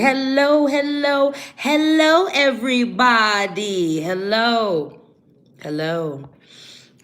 Hello, hello, hello, everybody. Hello, hello,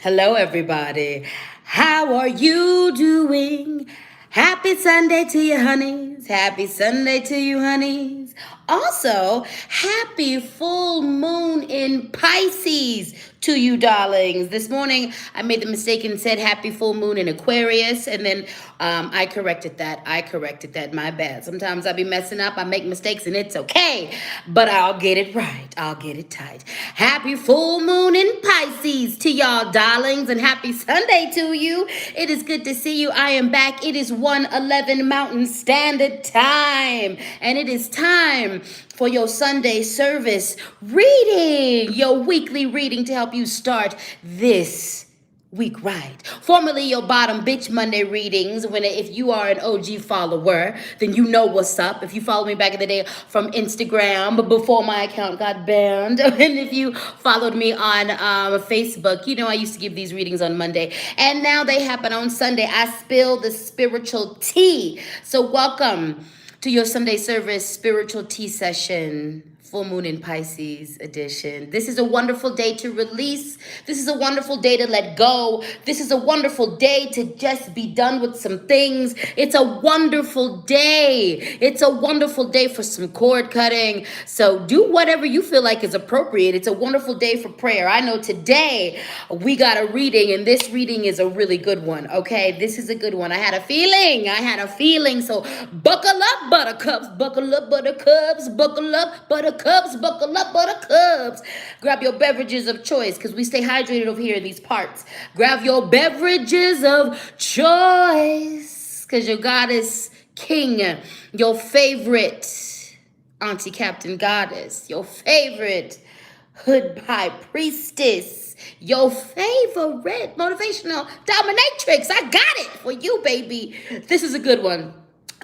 everybody. How are you doing? Happy Sunday to you, honeys. Happy Sunday to you, honeys. Also, happy full moon in Pisces to you, darlings. This morning, I made the mistake and said happy full moon in Aquarius, and then I corrected that. My bad. Sometimes I be messing up. I make mistakes, and it's okay. But I'll get it right. I'll get it tight. Happy full moon in Pisces to y'all, darlings, and happy Sunday to you. It is good to see you. I am back. It is 1:11 Mountain Standard Time, and it is time for your Sunday service reading, your weekly reading to help you start this week right. Formerly your bottom bitch Monday readings. If you are an OG follower, then you know what's up. If you follow me back in the day from Instagram, but before my account got banned, and if you followed me on Facebook, you know I used to give these readings on Monday, and now they happen on Sunday. I spill the spiritual tea. So welcome to your Sunday service spiritual tea session. Full Moon in Pisces edition. This is a wonderful day to release. This is a wonderful day to let go. This is a wonderful day to just be done with some things. It's a wonderful day. It's a wonderful day for some cord cutting. So do whatever you feel like is appropriate. It's a wonderful day for prayer. I know today we got a reading, and this reading is a really good one. Okay, this is a good one. I had a feeling. So buckle up, buttercups. Buckle up, buttercups. Buckle up, buttercups. Buckle up, buttercups. Grab your beverages of choice, because we stay hydrated over here in these parts. Grab your beverages of choice, because your goddess king, your favorite auntie captain goddess, your favorite hood pie priestess, your favorite motivational dominatrix. I got it for you, baby. This is a good one.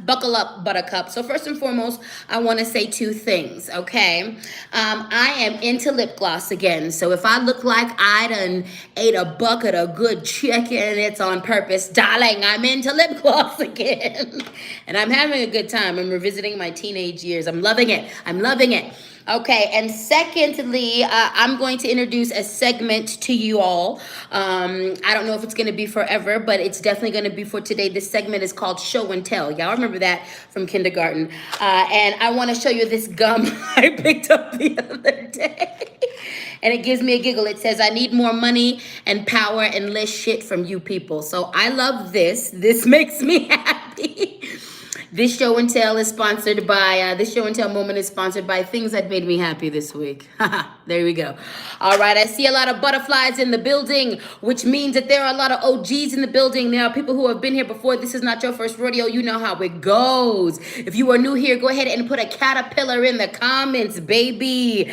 Buckle up, buttercup. So first and foremost, I want to say two things, okay? I am into lip gloss again. So if I look like I done ate a bucket of good chicken, it's on purpose. Darling, I'm into lip gloss again. And I'm having a good time. I'm revisiting my teenage years. I'm loving it. Okay, and secondly, I'm going to introduce a segment to you all. I don't know if it's going to be forever, but it's definitely going to be for today. This segment is called Show and Tell. Y'all remember that from kindergarten. And I want to show you this gum I picked up the other day. And it gives me a giggle. It says, I need more money and power and less shit from you people. So I love this. This makes me happy. This show and tell is sponsored by, this show and tell moment is sponsored by things that made me happy this week. There we go. All right, I see a lot of butterflies in the building, which means that there are a lot of OGs in the building. There are people who have been here before. This is not your first rodeo. You know how it goes. If you are new here, go ahead and put a caterpillar in the comments, baby.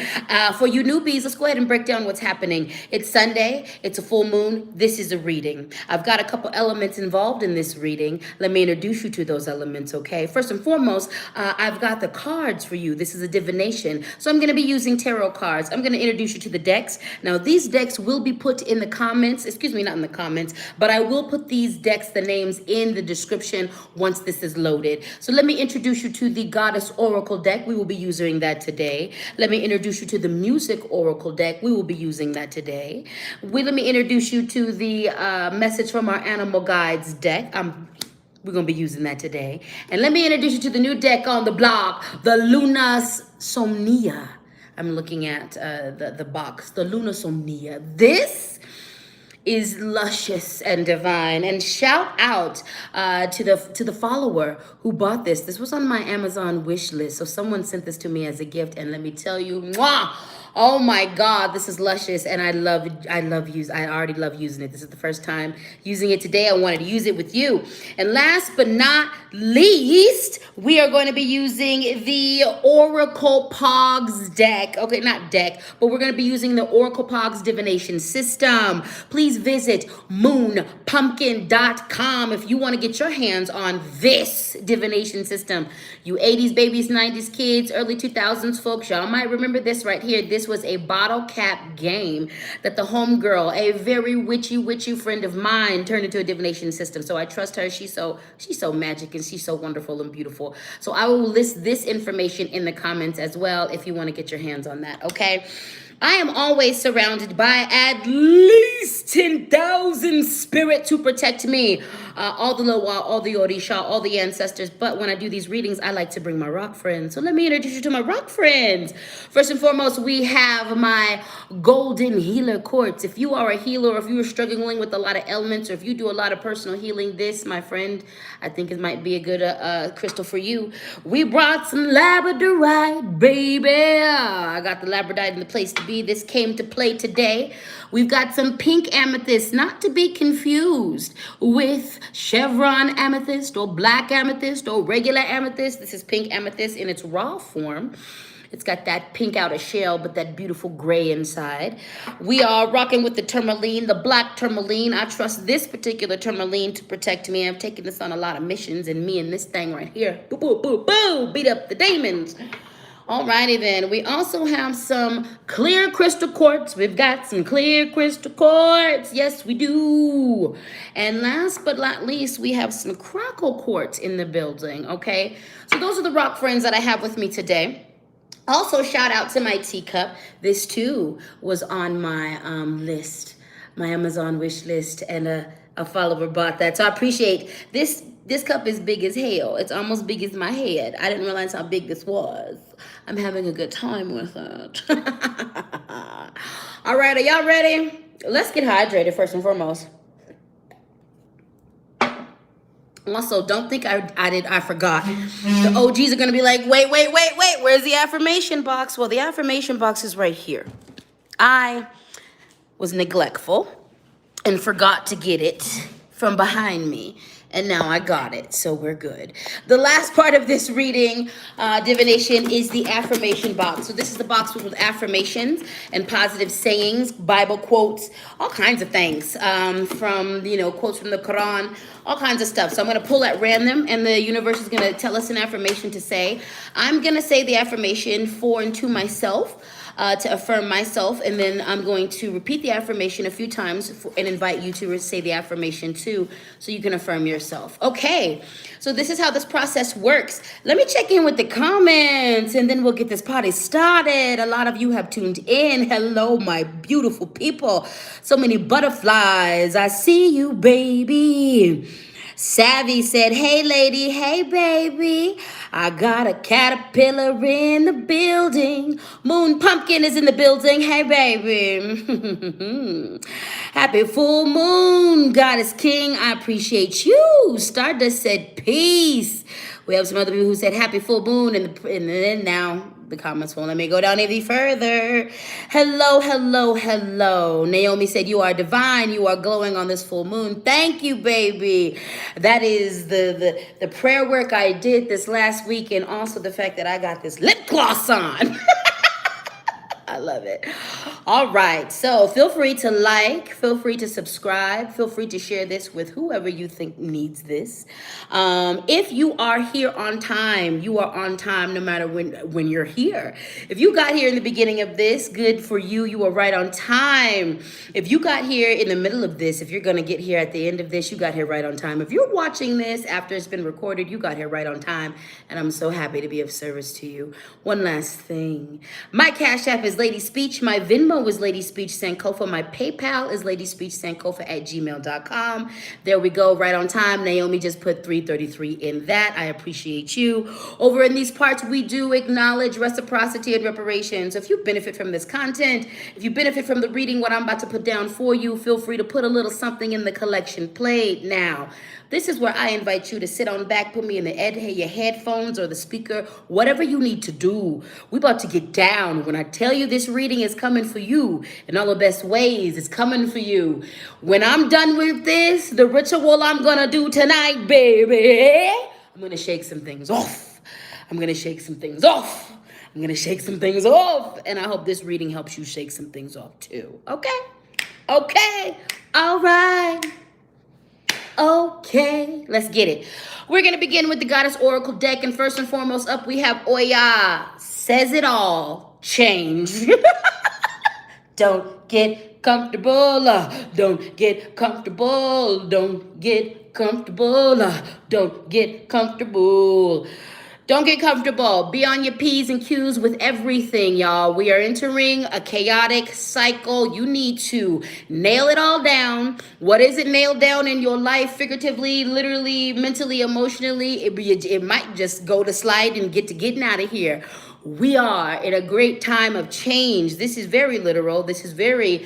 For you newbies, let's go ahead and break down what's happening. It's Sunday. It's a full moon. This is a reading. I've got a couple elements involved in this reading. Let me introduce you to those elements, okay? First and foremost, I've got the cards for you. This is a divination. So I'm going to be using tarot cards. I'm going to introduce you to the decks. Now, these decks will be put in the comments. Excuse me, not in the comments, but I will put these decks, the names, in the description once this is loaded. So let me introduce you to the Goddess Oracle deck. We will be using that today. Let me introduce you to the Music Oracle deck. We will be using that today. Let me introduce you to the Message from Our Animal Guides deck. We're going to be using that today. And let me introduce you to the new deck on the block, the Luna Somnia. I'm looking at the box, the Luna Somnia. This is luscious and divine. And shout out to the follower who bought this. This was on my Amazon wish list. So someone sent this to me as a gift. And let me tell you, mwah! Oh my God, this is luscious, and I already love using it. This is the first time using it today. I wanted to use it with you. And last but not least, we are going to be using the Oracle Pogs deck. Okay, not deck, but we're going to be using the Oracle Pogs divination system. Please please visit moonpumpkin.com if you want to get your hands on this divination system. You 80s babies, 90s kids, early 2000s folks, y'all might remember this right here. This was a bottle cap game that the homegirl, a very witchy friend of mine, turned into a divination system. So I trust her. She's so magic and she's so wonderful and beautiful. So I will list this information in the comments as well if you want to get your hands on that, okay? I am always surrounded by at least 10,000 spirit to protect me. All the Loa, all the Orisha, all the ancestors. But when I do these readings, I like to bring my rock friends. So let me introduce you to my rock friends. First and foremost, we have my golden healer quartz. If you are a healer, or if you are struggling with a lot of ailments, or if you do a lot of personal healing, this, my friend, I think it might be a good crystal for you. We brought some labradorite, baby. I got the labradorite in the place to be. This came to play today. We've got some pink amethyst, not to be confused with chevron amethyst or black amethyst or regular amethyst. This is pink amethyst in its raw form. It's got that pink outer shell, but that beautiful gray inside. We are rocking with the tourmaline, the black tourmaline. I trust this particular tourmaline to protect me. I've taken this on a lot of missions, and me and this thing right here, boo, boo, boo, boo, beat up the demons. Alrighty then, we also have some clear crystal quartz. We've got some clear crystal quartz. Yes, we do. And last but not least, we have some crackle quartz in the building, okay? So those are the rock friends that I have with me today. Also, shout out to my teacup. This too was on my list, my Amazon wish list, and a follower bought that. So I appreciate this. This cup is big as hell. It's almost big as my head. I didn't realize how big this was. I'm having a good time with it. All right, are y'all ready? Let's get hydrated first and foremost. Also, don't think I forgot. The OGs are gonna be like, wait, where's the affirmation box? Well, the affirmation box is right here. I was neglectful and forgot to get it from behind me. And now I got it, so we're good. The last part of this reading, divination, is the affirmation box. So this is the box with affirmations and positive sayings, Bible quotes, all kinds of things, from, quotes from the Quran, all kinds of stuff. So I'm going to pull at random, and the universe is going to tell us an affirmation to say. I'm going to say the affirmation for and to myself, to affirm myself, and then I'm going to repeat the affirmation a few times and invite you to say the affirmation too, so you can affirm yourself. Okay, so this is how this process works. Let me check in with the comments, and then we'll get this party started. A lot of you have tuned in. Hello, my beautiful people. So many butterflies. I see you, baby. Savvy said, hey, lady, hey, baby. I got a caterpillar in the building. Moon Pumpkin is in the building. Hey, baby. Happy full moon, Goddess King. I appreciate you. Stardust said, peace. We have some other people who said happy full moon, and then now the comments won't let me go down any further. Hello. Naomi said, you are divine. You are glowing on this full moon. Thank you, baby. That is the prayer work I did this last week, and also the fact that I got this lip gloss on. I love it. All right. So feel free to like, feel free to subscribe, feel free to share this with whoever you think needs this. If you are here on time, you are on time no matter when you're here. If you got here in the beginning of this, good for you. You are right on time. If you got here in the middle of this, if you're going to get here at the end of this, you got here right on time. If you're watching this after it's been recorded, you got here right on time. And I'm so happy to be of service to you. One last thing. My Cash App is LadySpeech. My Venmo is LadySpeech Sankofa. My PayPal is LadySpeechSankofa@gmail.com. There we go, right on time. Naomi just put 333 in that. I appreciate you. Over in these parts, we do acknowledge reciprocity and reparations. So if you benefit from this content, if you benefit from the reading, what I'm about to put down for you, feel free to put a little something in the collection plate now. This is where I invite you to sit on back, put me in your headphones or the speaker, whatever you need to do. We're about to get down. When I tell you this reading is coming for you in all the best ways, it's coming for you. When I'm done with this, the ritual I'm going to do tonight, baby, I'm going to shake some things off. I'm going to shake some things off. I'm going to shake some things off. And I hope this reading helps you shake some things off too. Okay? Okay. All right. Okay. Let's get it. We're going to begin with the Goddess Oracle deck. And first and foremost, up we have Oya. Says it all. Change. Don't get comfortable. Don't get comfortable. Don't get comfortable. Don't get comfortable. Don't get comfortable. Be on your P's and Q's with everything, y'all. We are entering a chaotic cycle. You need to nail it all down. What is it nailed down in your life, figuratively, literally, mentally, emotionally? It might just go to slide and getting out of here. We are in a great time of change. This is very literal. This is very,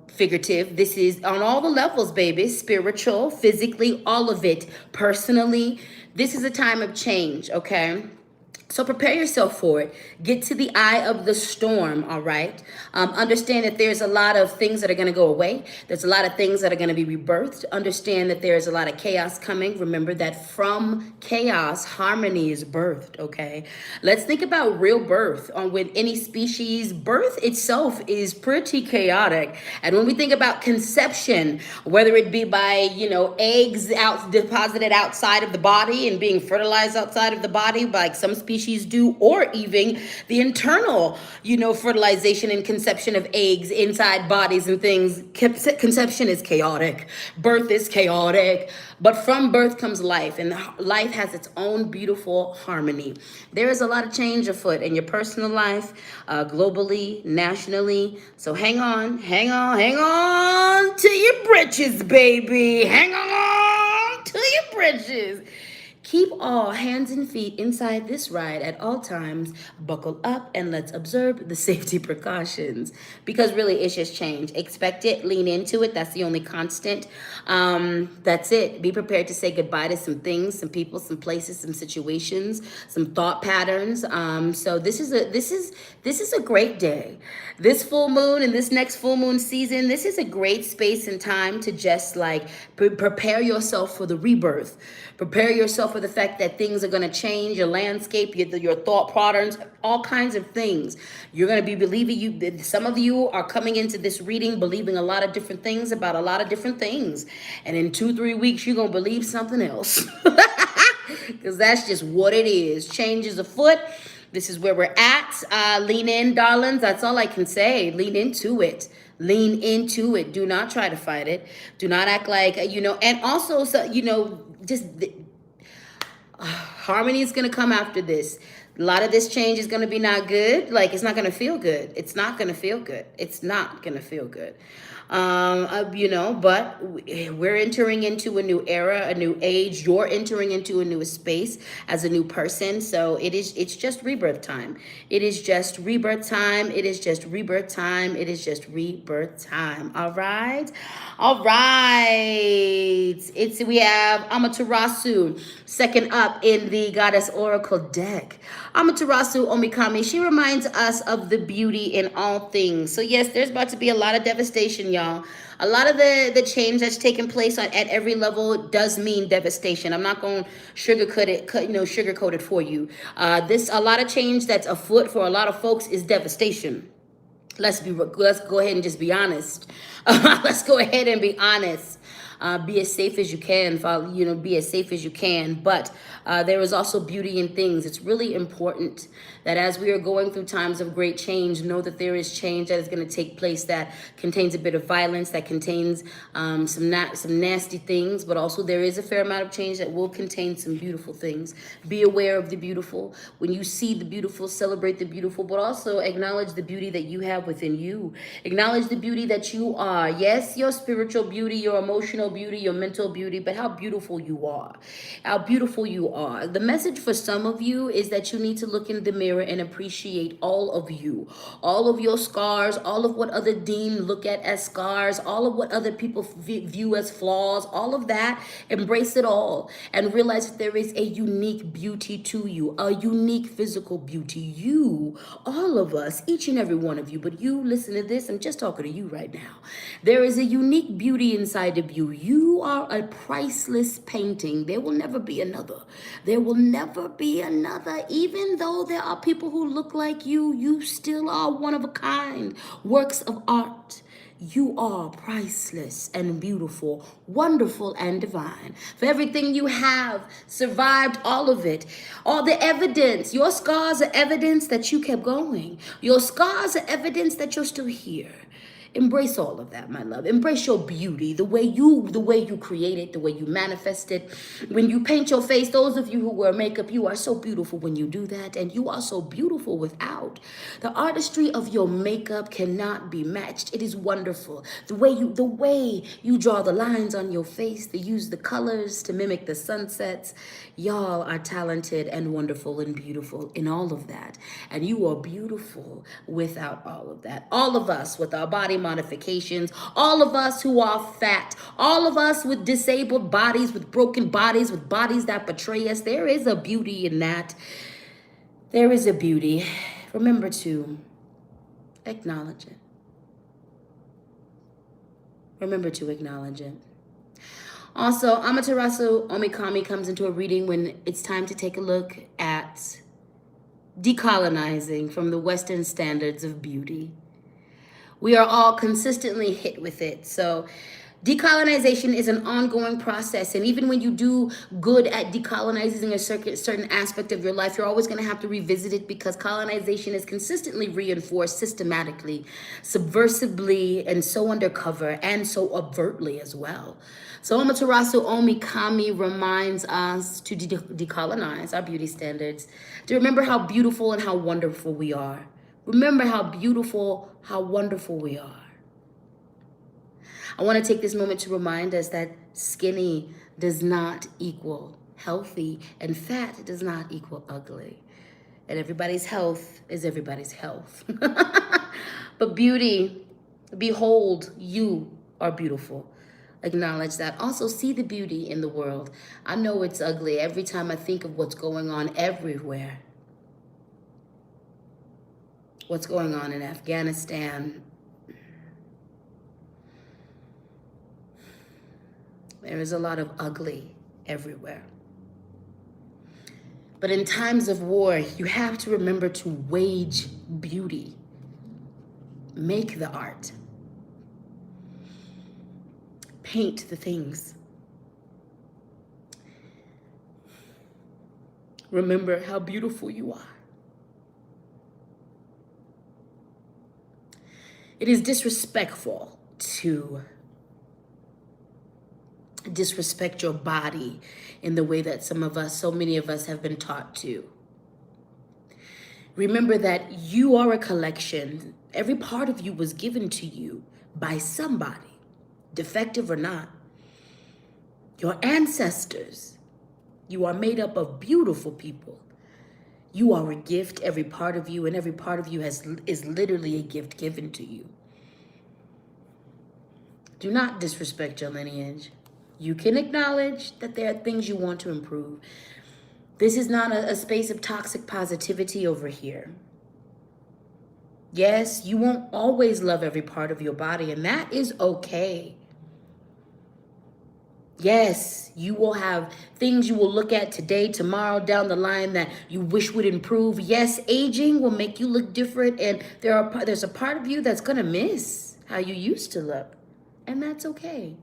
figurative. This is on all the levels, baby. Spiritual, physically, all of it. Personally, this is a time of change, okay? So prepare yourself for it. Get to the eye of the storm, all right? Understand that there's a lot of things that are going to go away. There's a lot of things that are going to be rebirthed. Understand that there's a lot of chaos coming. Remember that from chaos, harmony is birthed, okay? Let's think about real birth. With any species, birth itself is pretty chaotic. And when we think about conception, whether it be by, eggs deposited outside of the body and being fertilized outside of the body, like some species do, or even the internal, fertilization and conception of eggs inside bodies and things. Conception is chaotic. Birth is chaotic. But from birth comes life, and life has its own beautiful harmony. There is a lot of change afoot in your personal life, globally, nationally. So hang on to your britches, baby. Hang on to your britches. Keep all hands and feet inside this ride at all times. Buckle up and let's observe the safety precautions. Because really, it's just change. Expect it, lean into it. That's the only constant. That's it. Be prepared to say goodbye to some things, some people, some places, some situations, some thought patterns. So this is a great day. This full moon and this next full moon season, this is a great space and time to just like prepare yourself for the rebirth. Prepare yourself for the fact that things are going to change, your landscape, your thought patterns, all kinds of things. You're going to be believing some of you are coming into this reading believing a lot of different things about a lot of different things. And in 2-3 weeks, you're going to believe something else. Because that's just what it is. Change is afoot. This is where we're at. Lean in, darlings. That's all I can say. Lean into it. Lean into it. Do not try to fight it. Do not act like, and also, harmony is going to come after this. A lot of this change is going to be not good. Like, it's not going to feel good. It's not going to feel good. It's not going to feel good. But we're entering into a new era, a new age. You're entering into a new space as a new person. So it's just rebirth time. It is just rebirth time. It is just rebirth time. It is just rebirth time. All right. All right. We have Amaterasu second up in the Goddess Oracle deck. Amaterasu Omikami, she reminds us of the beauty in all things. So yes, there's about to be a lot of devastation, y'all. A lot of the change that's taking place at every level does mean devastation. I'm not going to sugarcoat it for you. A lot of change that's afoot for a lot of folks is devastation. Let's go ahead and just be honest. Let's go ahead and be honest. Be as safe as you can, be as safe as you can. But there is also beauty in things. It's really important that as we are going through times of great change, know that there is change that is going to take place that contains a bit of violence, that contains some nasty things, but also there is a fair amount of change that will contain some beautiful things. Be aware of the beautiful. When you see the beautiful, celebrate the beautiful, but also acknowledge the beauty that you have within you. Acknowledge the beauty that you are. Yes, your spiritual beauty, your emotional beauty, your mental beauty, but how beautiful you are. How beautiful you are. The message for some of you is that you need to look in the mirror and appreciate all of you. All of your scars, all of what other look at as scars, all of what other people view as flaws, all of that. Embrace it all and realize that there is a unique beauty to you, a unique physical beauty. You, all of us, each and every one of you, but you listen to this, I'm just talking to you right now. There is a unique beauty inside of you. You are a priceless painting. There will never be another. There will never be another. Even though there are people who look like you, you still are one of a kind. Works of art. You are priceless and beautiful, wonderful and divine. For everything you have, survived all of it. All the evidence, your scars are evidence that you kept going. Your scars are evidence that you're still here. Embrace all of that, my love. Embrace your beauty, the way you create it, the way you manifest it. When you paint your face, those of you who wear makeup, you are so beautiful when you do that, and you are so beautiful without. The artistry of your makeup cannot be matched. It is wonderful. The way you draw the lines on your face, to use the colors to mimic the sunsets. Y'all are talented and wonderful and beautiful in all of that. And you are beautiful without all of that. All of us with our body modifications, all of us who are fat, all of us with disabled bodies, with broken bodies, with bodies that betray us. There is a beauty in that. There is a beauty. Remember to acknowledge it. Remember to acknowledge it. Also, Amaterasu Omikami comes into a reading when it's time to take a look at decolonizing from the Western standards of beauty. We are all consistently hit with it. So decolonization is an ongoing process. And even when you do good at decolonizing a certain aspect of your life, you're always going to have to revisit it, because colonization is consistently reinforced systematically, subversively, and so undercover, and so overtly as well. So Amaterasu Omikami reminds us to decolonize our beauty standards, to remember how beautiful and how wonderful we are. Remember how beautiful, how wonderful we are. I want to take this moment to remind us that skinny does not equal healthy, and fat does not equal ugly. And everybody's health is everybody's health. But beauty, behold, you are beautiful. Acknowledge that. Also, see the beauty in the world. I know it's ugly every time I think of what's going on everywhere. What's going on in Afghanistan. There is a lot of ugly everywhere. But in times of war, you have to remember to wage beauty. Make the art. Paint the things. Remember how beautiful you are. It is disrespectful to disrespect your body in the way that so many of us have been taught to. Remember that you are a collection. Every part of you was given to you by somebody, defective or not. Your ancestors. You are made up of beautiful people. You are a gift, every part of you, and every part of you is literally a gift given to you. Do not disrespect your lineage. You can acknowledge that there are things you want to improve. This is not a space of toxic positivity over here. Yes, you won't always love every part of your body, and that is okay. Yes, you will have things you will look at today, tomorrow, down the line that you wish would improve. Yes, aging will make you look different, and there's a part of you that's going to miss how you used to look, and that's okay.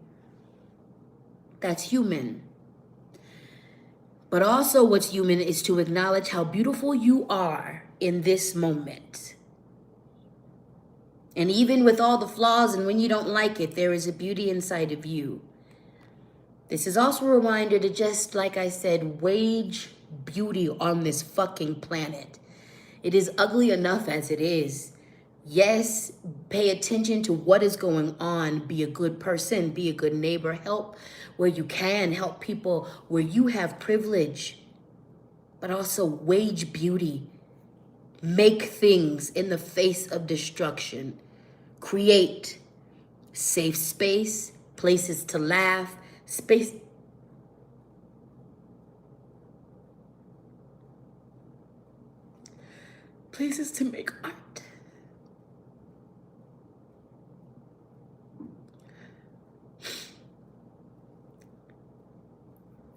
That's human. But also what's human is to acknowledge how beautiful you are in this moment. And even with all the flaws and when you don't like it, there is a beauty inside of you. This is also a reminder to, just like I said, wage beauty on this fucking planet. It is ugly enough as it is. Yes, pay attention to what is going on. Be a good person, be a good neighbor, help where you can, help people where you have privilege, but also wage beauty. Make things in the face of destruction. Create safe space, places to laugh, space. Places to make art.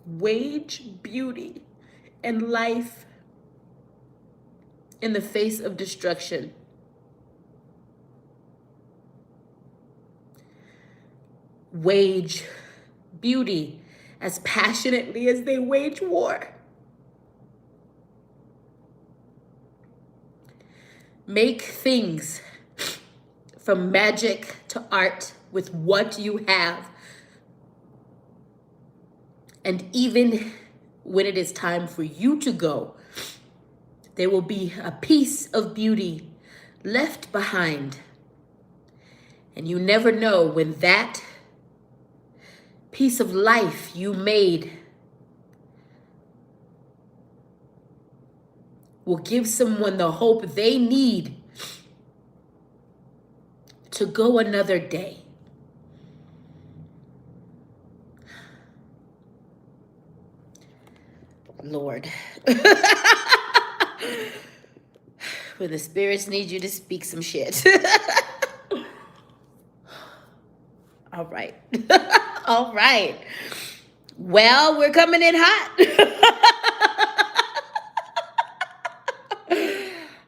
Wage beauty and life in the face of destruction. wage beauty as passionately as they wage war. Make things from magic to art with what you have. And even when it is time for you to go, there will be a piece of beauty left behind. And you never know when that piece of life you made will give someone the hope they need to go another day. Lord. When the spirits need you to speak some shit. All right. All right. Well, we're coming in hot.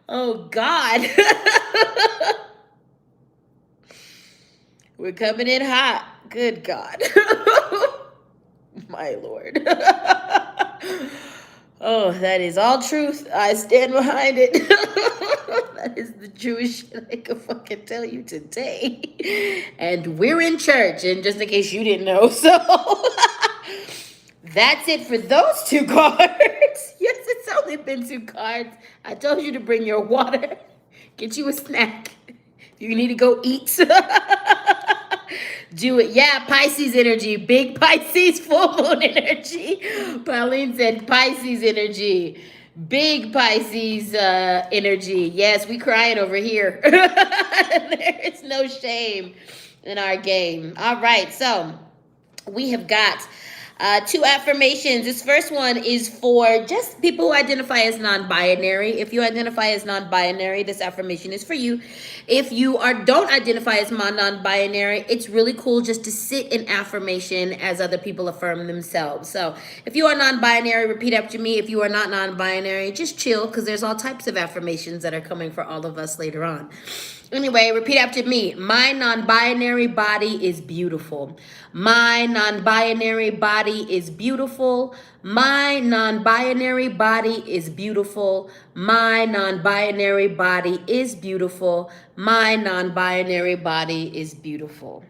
Oh, God. We're coming in hot. Good God. My Lord. Oh, that is all truth. I stand behind it. That is the Jewish shit I can fucking tell you today. And we're in church, and just in case you didn't know. So that's it for those two cards. Yes, it's only been two cards. I told you to bring your water. Get you a snack. If you need to go eat. Do it. Yeah, Pisces energy. Big Pisces full moon energy. Pauline said Pisces energy. Big Pisces energy. Yes, we crying over here. There is no shame in our game. All right, so we have got two affirmations. This first one is for just people who identify as non-binary. If you identify as non-binary, this affirmation is for you. If you don't identify as non-binary, it's really cool just to sit in affirmation as other people affirm themselves. So if you are non-binary, repeat after me. If you are not non-binary, just chill, because there's all types of affirmations that are coming for all of us later on. Anyway, repeat after me. My non-binary body is beautiful. My non-binary body is beautiful. My non-binary body is beautiful. My non-binary body is beautiful. My non-binary body is beautiful.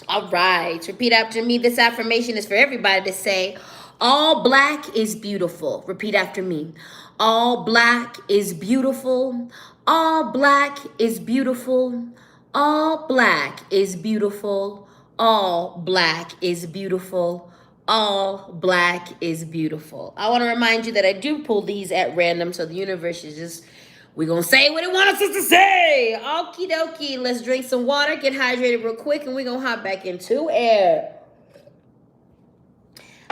All right, repeat after me. This affirmation is for everybody to say, all black is beautiful. Repeat after me. All black is beautiful. All black is beautiful. All black is beautiful. All black is beautiful. All black is beautiful. I want to remind you that I do pull these at random, so the universe is just, we're going to say what it wants us to say. Okie dokie. Let's drink some water, get hydrated real quick, and we're going to hop back into air.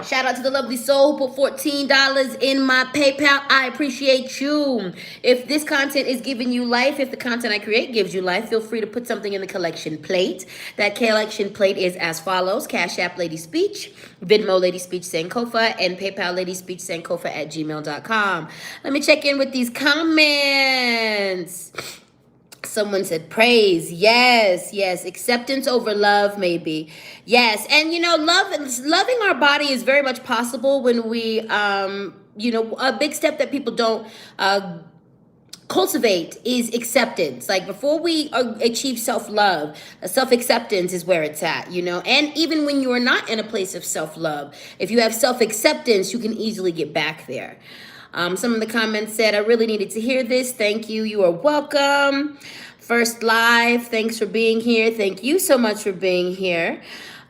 Shout out to the lovely soul who put $14 in my PayPal. I appreciate you. If this content is giving you life, if the content I create gives you life, feel free to put something in the collection plate. That collection plate is as follows. Cash App LadySpeech, Venmo LadySpeech Sankofa, and PayPal LadySpeech Sankofa at gmail.com. Let me check in with these comments. Someone said praise. Yes, yes. Acceptance over love, maybe. Yes. And, loving our body is very much possible when we, a big step that people don't cultivate is acceptance. Like, before we achieve self-love, self-acceptance is where it's at, And even when you are not in a place of self-love, if you have self-acceptance, you can easily get back there. Some of the comments said, I really needed to hear this. Thank you. You are welcome. First live. Thanks for being here. Thank you so much for being here.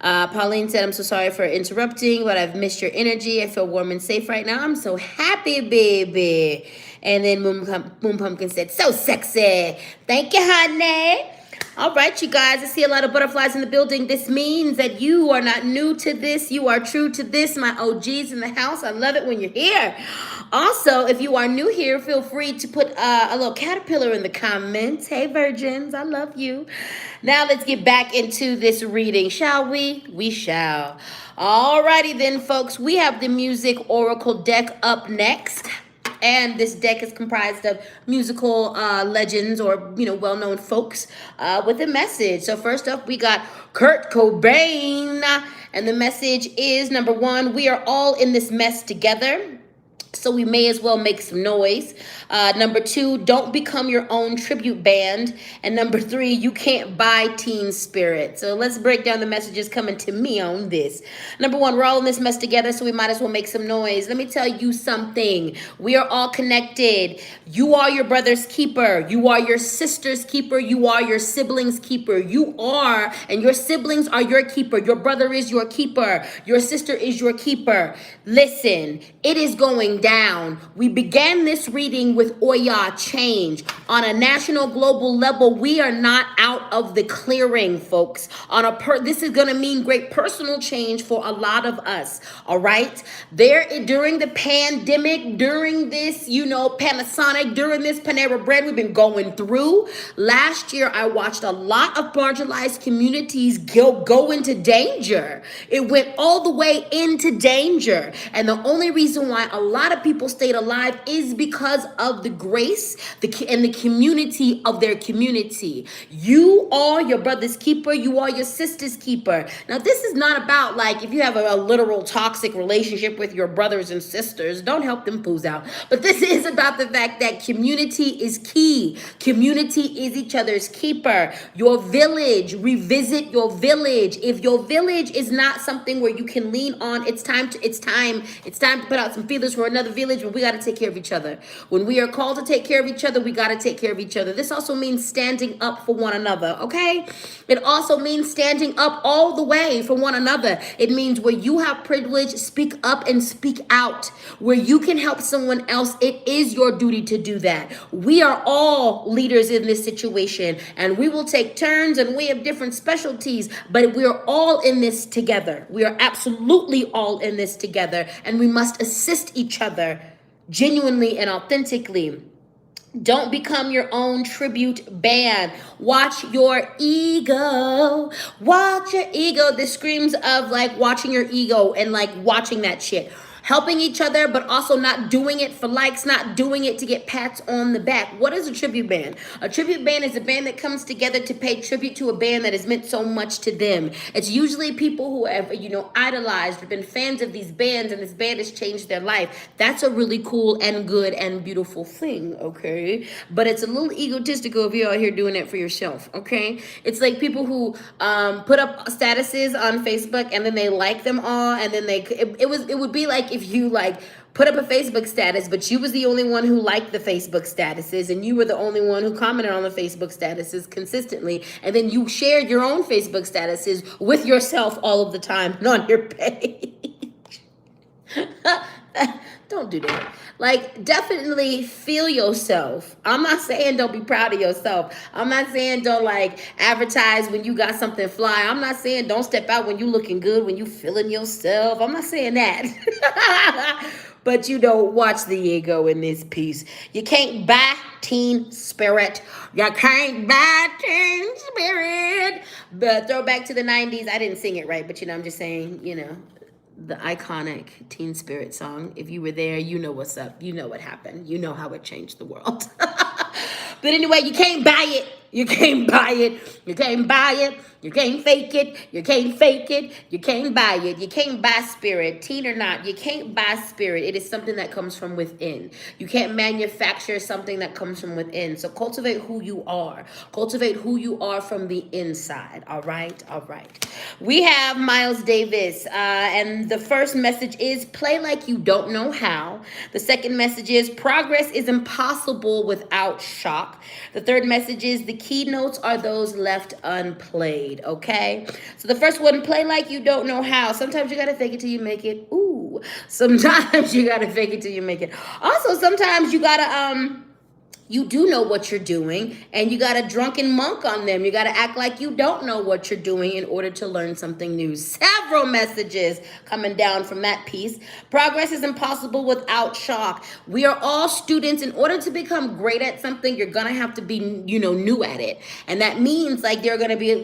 Pauline said, I'm so sorry for interrupting, but I've missed your energy. I feel warm and safe right now. I'm so happy, baby. And then Moon Pumpkin said, so sexy. Thank you, honey. All right, you guys, I see a lot of butterflies in the building. This means that you are not new to this. You are true to this, my OGs in the house. I love it when you're here. Also, if you are new here, feel free to put a little caterpillar in the comments. Hey, virgins, I love you. Now let's get back into this reading, shall we? We shall. All righty then, folks. We have the Music Oracle deck up next. And this deck is comprised of musical legends or, well-known folks with a message. So first up, we got Kurt Cobain. And the message is, number one, we are all in this mess together, so we may as well make some noise. Number two, don't become your own tribute band. And number three, you can't buy teen spirit. So let's break down the messages coming to me on this. Number one, we're all in this mess together, so we might as well make some noise. Let me tell you something. We are all connected. You are your brother's keeper. You are your sister's keeper. You are your sibling's keeper. You are, and your siblings are your keeper. Your brother is your keeper. Your sister is your keeper. Listen, it is going down. We began this reading with Oya change. On a national global level, we are not out of the clearing, folks. This is going to mean great personal change for a lot of us. All right. During the pandemic, during this, Panasonic, during this Panera Bread we've been going through. Last year, I watched a lot of marginalized communities go into danger. It went all the way into danger. And the only reason why a lot of people stayed alive is because of the grace and the community of their community. You are your brother's keeper. You are your sister's keeper. Now, this is not about like if you have a literal toxic relationship with your brothers and sisters, don't help them fools out. But this is about the fact that community is key. Community is each other's keeper. Your village, revisit your village. If your village is not something where you can lean on, it's time to put out some feelers for another village, but we got to take care of each other. When we are called to take care of each other, we got to take care of each other. This also means standing up for one another, okay? It also means standing up all the way for one another. It means where you have privilege, speak up and speak out. Where you can help someone else, it is your duty to do that. We are all leaders in this situation, and we will take turns, and we have different specialties, but we are all in this together. We are absolutely all in this together, and we must assist each other genuinely and authentically. Don't become your own tribute band. Watch your ego. Watch your ego. This screams of like watching your ego and like watching that shit. Helping each other, but also not doing it for likes, not doing it to get pats on the back. What is a tribute band? A tribute band is a band that comes together to pay tribute to a band that has meant so much to them. It's usually people who have, idolized or been fans of these bands, and this band has changed their life. That's a really cool and good and beautiful thing, okay? But it's a little egotistical if you're out here doing it for yourself, okay? It's like people who put up statuses on Facebook and then they like them all, and then it would be like if you like put up a Facebook status, but you was the only one who liked the Facebook statuses, and you were the only one who commented on the Facebook statuses consistently, and then you shared your own Facebook statuses with yourself all of the time on your page. Don't do that. Like, definitely feel yourself. I'm not saying don't be proud of yourself. I'm not saying don't like advertise when you got something fly. I'm not saying don't step out when you looking good, when you feeling yourself. I'm not saying that. But watch the ego in this piece. You can't buy teen spirit. You can't buy teen spirit. But throwback to the 90s. I didn't sing it right, but I'm just saying, the iconic Teen Spirit song. If you were there, you know what's up. You know what happened. You know how it changed the world. But anyway, you can't buy it. You can't buy it. You can't buy it. You can't fake it. You can't fake it. You can't buy it. You can't buy spirit. Teen or not, you can't buy spirit. It is something that comes from within. You can't manufacture something that comes from within. So cultivate who you are. Cultivate who you are from the inside. All right? All right. We have Miles Davis. And the first message is play like you don't know how. The second message is progress is impossible without shock. The third message is the keynotes are those left unplayed. Okay, so the first one, play like you don't know how. Sometimes you gotta fake it till you make it. Ooh, sometimes you gotta fake it till you make it. Also, sometimes you gotta you do know what you're doing, and you got a drunken monk on them. You got to act like you don't know what you're doing in order to learn something new. Several messages coming down from that piece. Progress is impossible without shock. We are all students. In order to become great at something, you're going to have to be, new at it. And that means like there are going to be,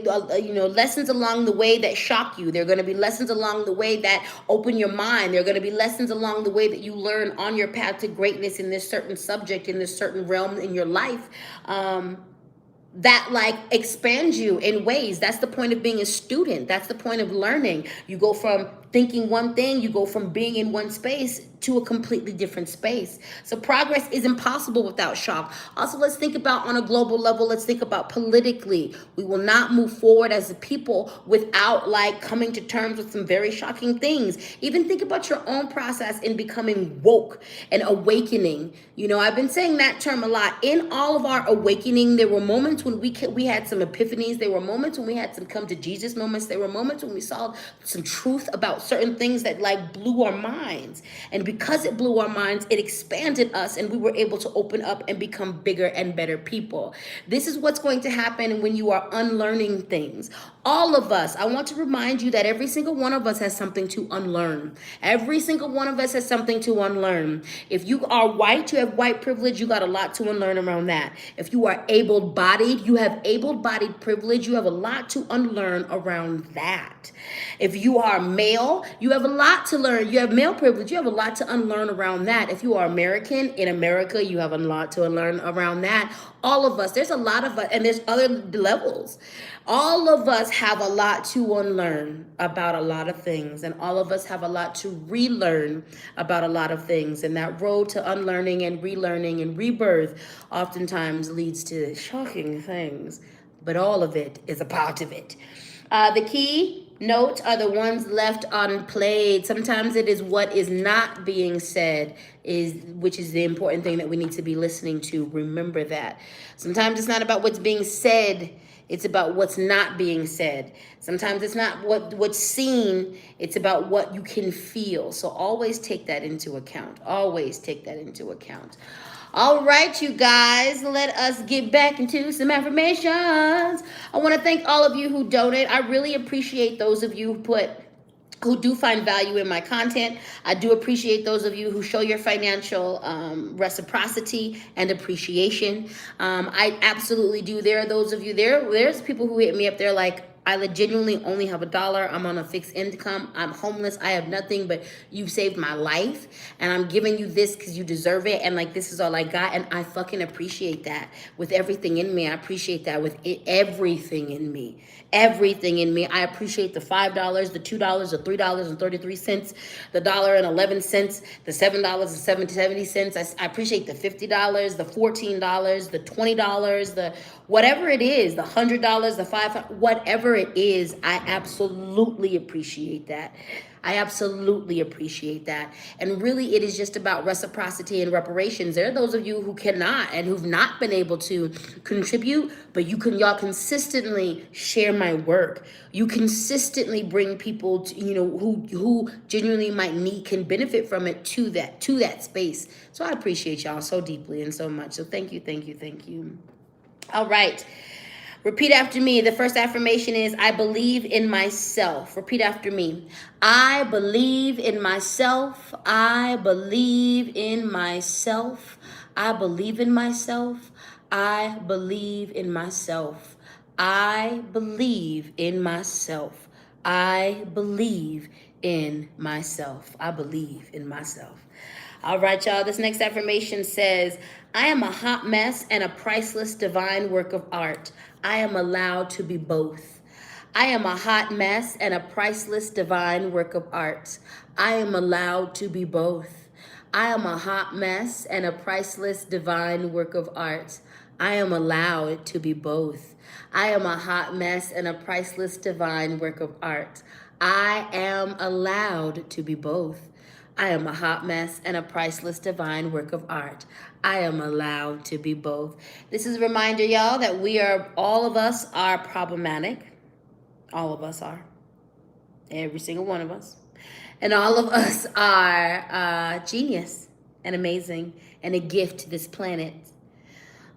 lessons along the way that shock you. There are going to be lessons along the way that open your mind. There are going to be lessons along the way that you learn on your path to greatness in this certain subject, in this certain realm in your life, that like expands you in ways. That's the point of being a student. That's the point of learning. You go from thinking one thing, you go from being in one space to a completely different space. So progress is impossible without shock. Also, let's think about on a global level, let's think about politically. We will not move forward as a people without like coming to terms with some very shocking things. Even think about your own process in becoming woke and awakening. I've been saying that term a lot. In all of our awakening, there were moments when we had some epiphanies. There were moments when we had some come to Jesus moments. There were moments when we saw some truth about certain things that like blew our minds. And because it blew our minds, it expanded us, and we were able to open up and become bigger and better people. This is what's going to happen when you are unlearning things. All of us, I want to remind you that every single one of us has something to unlearn. Every single one of us has something to unlearn. If you are white, you have white privilege, you got a lot to unlearn around that. If you are able-bodied, you have able-bodied privilege, you have a lot to unlearn around that. If you are male, you have a lot to learn. You have male privilege, you have a lot to unlearn around that. If you are American, in America, you have a lot to unlearn around that. All of us, there's a lot of us, and there's other levels. All of us have a lot to unlearn about a lot of things, and all of us have a lot to relearn about a lot of things. And that road to unlearning and relearning and rebirth oftentimes leads to shocking things, but all of it is a part of it. The key notes are the ones left unplayed. Sometimes it is what is not being said, which is the important thing that we need to be listening to. Remember that. Sometimes it's not about what's being said, it's about what's not being said. Sometimes it's not what's seen, it's about what you can feel. So always take that into account. Always take that into account. All right, you guys, let us get back into some affirmations. I want to thank all of you who donate. I really appreciate those of you who do find value in my content. I do appreciate those of you who show your financial reciprocity and appreciation. I absolutely do. There are those of you there's people who hit me up. They're like, I genuinely only have $1. I'm on a fixed income. I'm homeless. I have nothing, but you've saved my life, and I'm giving you this because you deserve it. And like, this is all I got. And I fucking appreciate that with everything in me. I appreciate that with everything in me. Everything in me. I appreciate the $5, the $2, the $3.33, the $1.11, the $7.70. I appreciate the $50, the $14, the $20, the whatever it is, the $100, the $5, whatever it is. I absolutely appreciate that. I absolutely appreciate that. And really, it is just about reciprocity and reparations. There are those of you who cannot and who've not been able to contribute, but y'all consistently share my work. You consistently bring people to, who genuinely can benefit from it to that space. So I appreciate y'all so deeply and so much. So thank you, thank you, thank you. All right. Repeat after me. The first affirmation is, I believe in myself. Repeat after me. I believe in myself. I believe in myself. I believe in myself. I believe in myself. I believe in myself. I believe in myself. I believe in myself. All right, y'all. This next affirmation says, I am a hot mess and a priceless divine work of art. I am allowed to be both. I am a hot mess and a priceless divine work of art. I am allowed to be both. I am a hot mess and a priceless divine work of art. I am allowed to be both. I am a hot mess and a priceless divine work of art. I am allowed to be both. I am a hot mess and a priceless divine work of art. I am allowed to be both. This is a reminder, y'all, that all of us are problematic. All of us are. Every single one of us. And all of us are genius and amazing and a gift to this planet.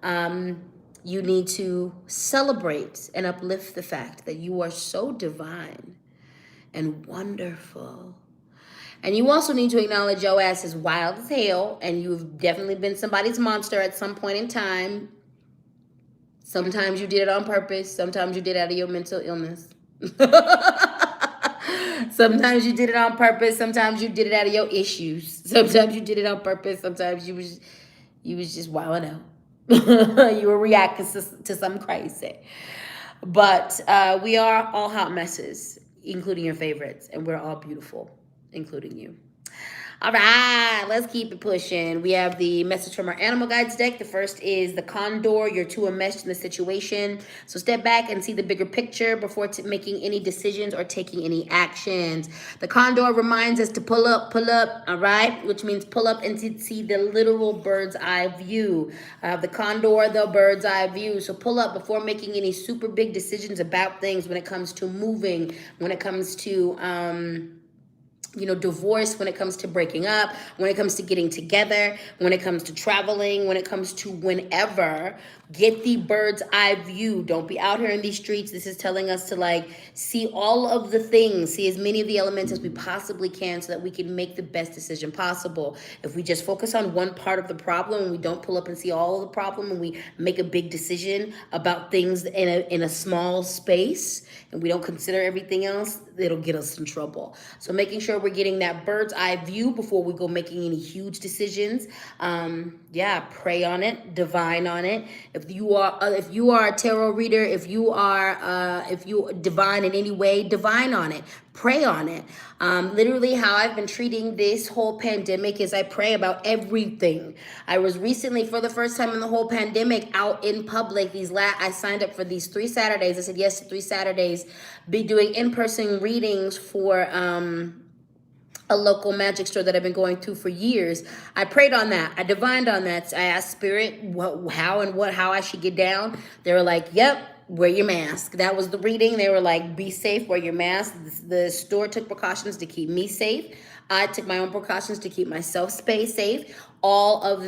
You need to celebrate and uplift the fact that you are so divine and wonderful. And you also need to acknowledge your ass is wild as hell, and you've definitely been somebody's monster at some point in time. Sometimes you did it on purpose. Sometimes you did it out of your mental illness. Sometimes you did it on purpose. Sometimes you did it out of your issues. Sometimes you did it on purpose. Sometimes you was just wilding out. You were reacting to something crazy. But we are all hot messes, including your favorites, and we're all beautiful, including you. All right, let's keep it pushing. We have the message from our animal guides deck. The first is the condor. You're too enmeshed in the situation. So step back and see the bigger picture before making any decisions or taking any actions. The condor reminds us to pull up, all right? Which means pull up and see the literal bird's eye view. The condor, the bird's eye view. So pull up before making any super big decisions about things when it comes to moving, when it comes to divorce, when it comes to breaking up, when it comes to getting together, when it comes to traveling, when it comes to whenever. Get the bird's eye view. Don't be out here in these streets. This is telling us to see all of the things, see as many of the elements as we possibly can so that we can make the best decision possible. If we just focus on one part of the problem and we don't pull up and see all of the problem and we make a big decision about things in a small space and we don't consider everything else, it'll get us in trouble. So making sure we're getting that bird's eye view before we go making any huge decisions. Pray on it, divine on it. If you are a tarot reader, if you divine in any way, divine on it. Pray on it. Literally how I've been treating this whole pandemic is I pray about everything. I was recently, for the first time in the whole pandemic, out in public. I signed up for these 3 Saturdays. I said yes to 3 Saturdays. Be doing in-person readings for a local magic store that I've been going to for years. I prayed on that. I divined on that. I asked Spirit how I should get down. They were like, yep, wear your mask. That was the reading. They were like, be safe, wear your mask. The store took precautions to keep me safe. I took my own precautions to keep myself safe. All of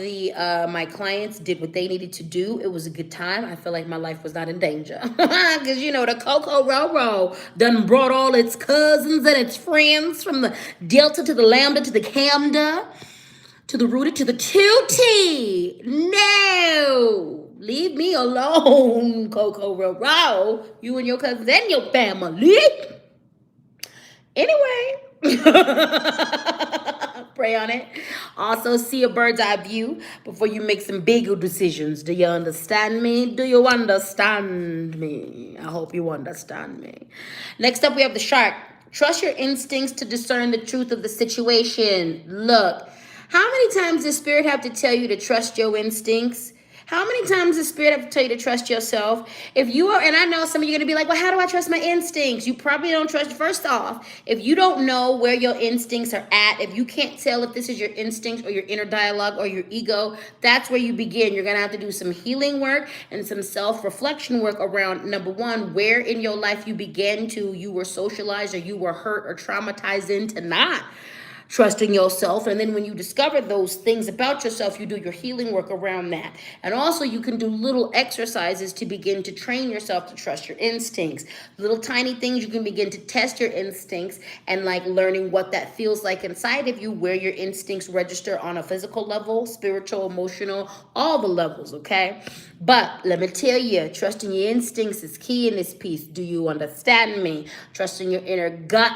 my clients did what they needed to do. It was a good time. I feel like my life was not in danger. Because, the Coco Roro done brought all its cousins and its friends from the Delta to the Lambda to the Camda to the Rooted to the Tutti. No! Leave me alone, Coco Roro. You and your cousins and your family. Anyway. Pray on it. Also, see a bird's eye view before you make some bigger decisions. Do you understand me? Do you understand me? I hope you understand me. Next up, we have the shark. Trust your instincts to discern the truth of the situation. Look, how many times does Spirit have to tell you to trust your instincts? How many times does Spirit have to tell you to trust yourself? If you are, and I know some of you are going to be like, well, how do I trust my instincts? You probably don't trust. First off, if you don't know where your instincts are at, if you can't tell if this is your instincts or your inner dialogue or your ego, that's where you begin. You're going to have to do some healing work and some self-reflection work around, number one, where in your life you were socialized or you were hurt or traumatized into not trusting yourself. And then when you discover those things about yourself, you do your healing work around that. And also you can do little exercises to begin to train yourself to trust your instincts. Little tiny things you can begin to test your instincts and learning what that feels like inside of you, where your instincts register on a physical level, spiritual, emotional, all the levels, okay? But let me tell you, trusting your instincts is key in this piece. Do you understand me? Trusting your inner gut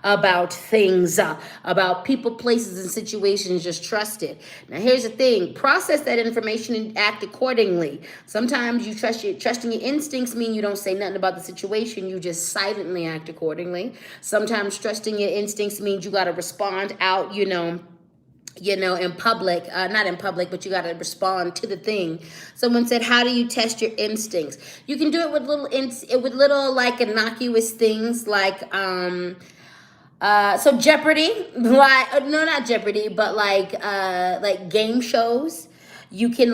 about things, about people, places, and situations. Just trust it. Now, here's the thing. Process that information and act accordingly. Sometimes trusting your instincts mean you don't say nothing about the situation. You just silently act accordingly. Sometimes trusting your instincts means you got to respond out, in public, not in public, but you got to respond to the thing. Someone said, how do you test your instincts? You can do it with little innocuous things so Jeopardy, not Jeopardy, but game shows. You can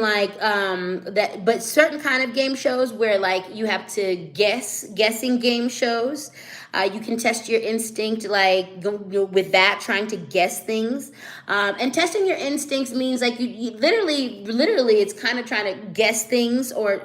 but certain kind of game shows where you have to guessing game shows. You can test your instinct, like with that, trying to guess things. And testing your instincts means like you literally, it's kind of trying to guess things or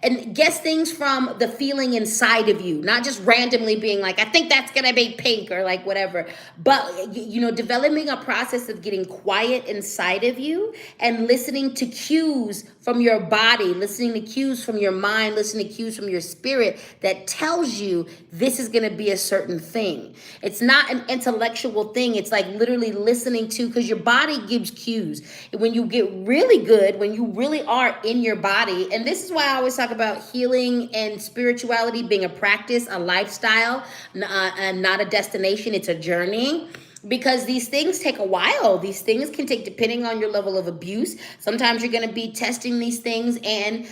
and guess things from the feeling inside of you, not just randomly being like, I think that's gonna be pink or like whatever. But developing a process of getting quiet inside of you and listening to cues from your body, listening to cues from your mind, listening to cues from your spirit that tells you this is going to be a certain thing. It's not an intellectual thing. It's like literally listening to, because your body gives cues. When you get really good, when you really are in your body, and this is why I always talk about healing and spirituality being a practice, a lifestyle, and not a destination. It's a journey. Because these things take a while. These things can take, depending on your level of abuse. Sometimes you're going to be testing these things and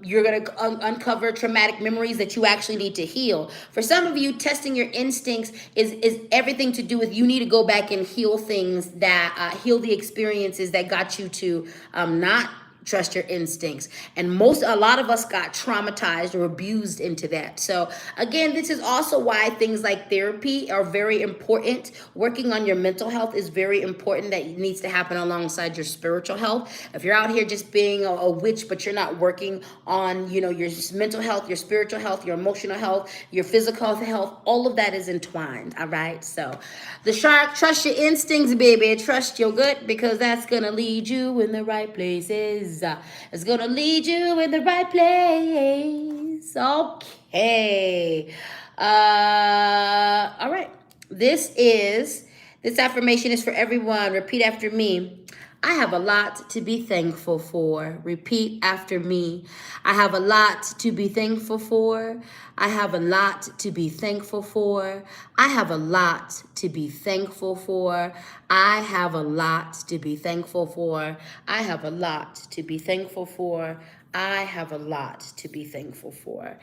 you're going to uncover traumatic memories that you actually need to heal. For some of you, testing your instincts is everything to do with you need to go back and heal things that heal the experiences that got you to not trust your instincts. And a lot of us got traumatized or abused into that. So again, this is also why things like therapy are very important. Working on your mental health is very important. That needs to happen alongside your spiritual health. If you're out here just being a witch, but you're not working on, your mental health, your spiritual health, your emotional health, your physical health, all of that is entwined. All right. So the shark, trust your instincts, baby. Trust your gut, because that's going to lead you in the right places. It's going to lead you in the right place. Okay. All right. This affirmation is for everyone. Repeat after me. I have a lot to be thankful for. Repeat after me. I have a lot to be thankful for. I have a lot to be thankful for. I have a lot to be thankful for. I have a lot to be thankful for. I have a lot to be thankful for. I have a lot to be thankful for.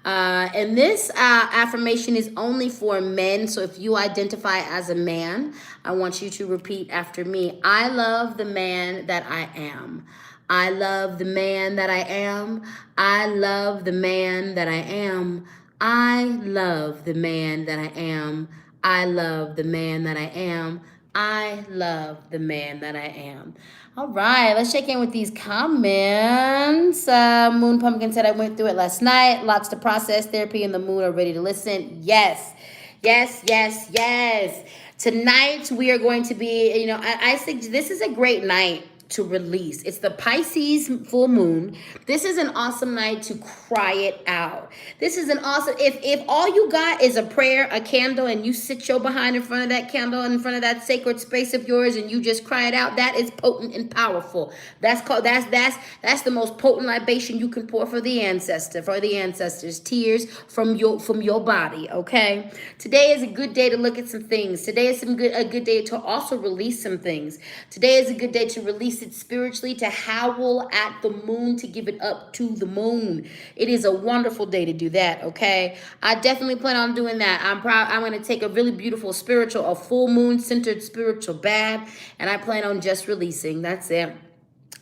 And this affirmation is only for men. So if you identify as a man, I want you to repeat after me. I love the man that I am. I love the man that I am. I love the man that I am. I love the man that I am. I love the man that I am. I love the man that I am. All right, let's check in with these comments. Moon Pumpkin said, I went through it last night. Lots to process. Therapy and the moon are ready to listen. Yes, yes, yes, yes. Tonight we are going to be, I think this is a great night to release. It's the Pisces full moon. This is an awesome night to cry it out. This is an awesome, if all you got is a prayer, a candle, and you sit your behind in front of that candle, in front of that sacred space of yours, and you just cry it out, that is potent and powerful. That's the most potent libation you can pour for the ancestors, tears from your body. Okay. Today is a good day to look at some things. Today is a good day to also release some things. Today is a good day to release it spiritually, to howl at the moon, to give it up to the moon. It is a wonderful day to do that, okay? I definitely plan on doing that. I'm going to take a really beautiful a full moon centered spiritual bath, and I plan on just releasing. That's it.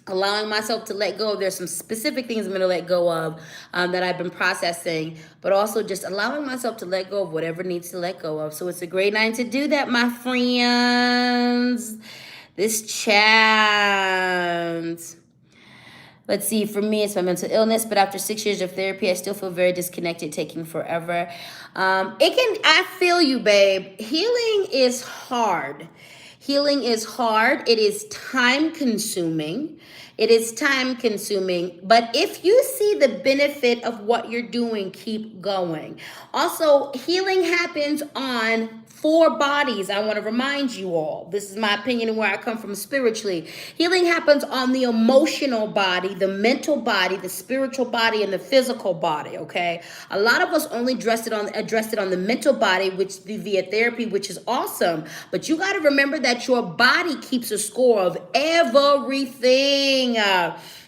Allowing myself to let go. There's some specific things I'm going to let go of that I've been processing, but also just allowing myself to let go of whatever needs to let go of. So it's a great night to do that, my friends. This chant. Let's see, for me, it's my mental illness, but after 6 years of therapy, I still feel very disconnected, taking forever. I feel you, babe. Healing is hard. Healing is hard. It is time consuming. But if you see the benefit of what you're doing, keep going. Also, healing happens on 4 bodies. I want to remind you all, this is my opinion and where I come from spiritually. Healing happens on the emotional body, the mental body, the spiritual body, and the physical body, okay? A lot of us only addressed it on the mental body, which via therapy, which is awesome. But you got to remember that your body keeps a score of everything.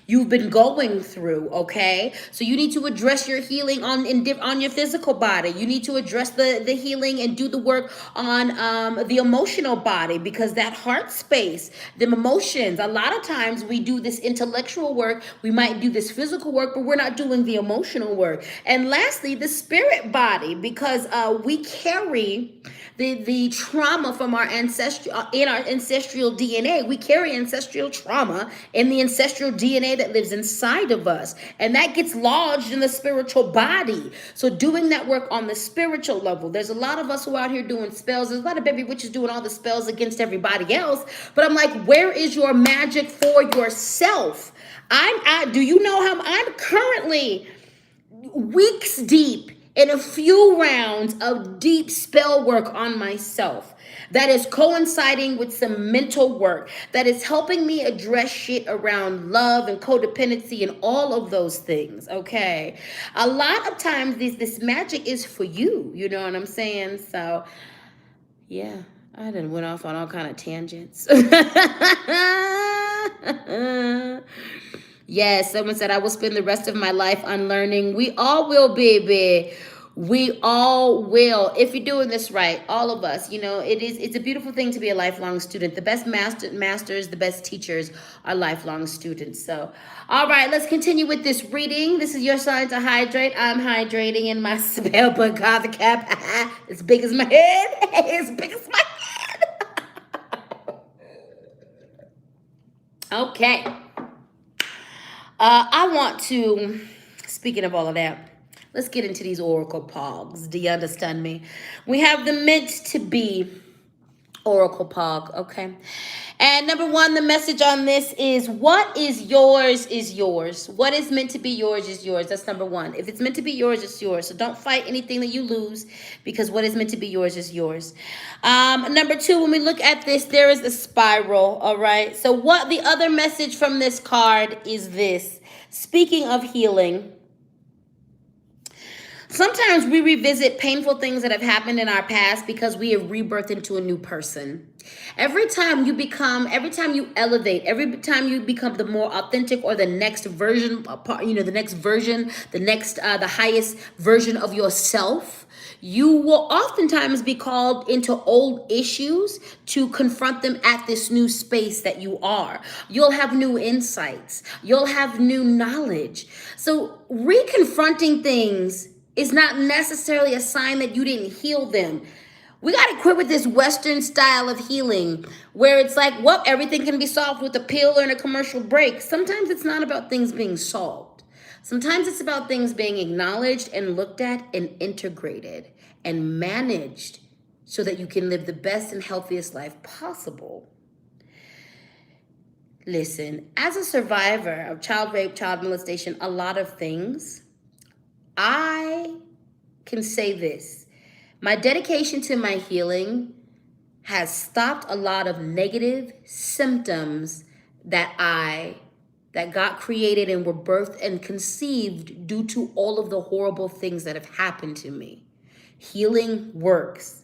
you've been going through, okay? So you need to address your healing on your physical body. You need to address the healing and do the work on the emotional body, because that heart space, the emotions, a lot of times we do this intellectual work, we might do this physical work, but we're not doing the emotional work. And lastly, the spirit body, because we carry the trauma from our ancestral in our ancestral DNA. We carry ancestral trauma in the ancestral DNA that lives inside of us, and that gets lodged in the spiritual body. So doing that work on the spiritual level, there's a lot of us who are out here doing spells. There's a lot of baby witches doing all the spells against everybody else, but I'm like, where is your magic for yourself? Do you know how I'm currently weeks deep in a few rounds of deep spell work on myself that is coinciding with some mental work that is helping me address shit around love and codependency and all of those things, okay? A lot of times this magic is for you, you know what I'm saying? So yeah, I done went off on all kind of tangents. Yes, someone said, I will spend the rest of my life unlearning. We all will, baby. We all will. If you're doing this right, all of us, you know, it's a beautiful thing to be a lifelong student. The best masters, the best teachers are lifelong students. So, all right, let's continue with this reading. This is your sign to hydrate. I'm hydrating in my spellbook Gothic cap. As big as my head. As big as my head. Okay. I want to, speaking of all of that, let's get into these oracle pogs. Do you understand me? We have the meant to be oracle pog, okay? And number one, the message on this is what is yours is yours. What is meant to be yours is yours. That's number one. If it's meant to be yours, it's yours. So don't fight anything that you lose, because what is meant to be yours is yours. Number two, when we look at this, there is a spiral, all right? So what the other message from this card is this. Speaking of healing, sometimes we revisit painful things that have happened in our past because we have rebirthed into a new person. Every time you elevate, every time you become the more authentic or the next version, the highest version of yourself, you will oftentimes be called into old issues to confront them at this new space that you are. You'll have new insights. You'll have new knowledge. So reconfronting things is not necessarily a sign that you didn't heal them. We got to quit with this Western style of healing where it's like, well, everything can be solved with a pill and a commercial break. Sometimes it's not about things being solved. Sometimes it's about things being acknowledged and looked at and integrated and managed so that you can live the best and healthiest life possible. Listen, as a survivor of child rape, child molestation, a lot of things, I can say this. My dedication to my healing has stopped a lot of negative symptoms that got created and were birthed and conceived due to all of the horrible things that have happened to me. Healing works.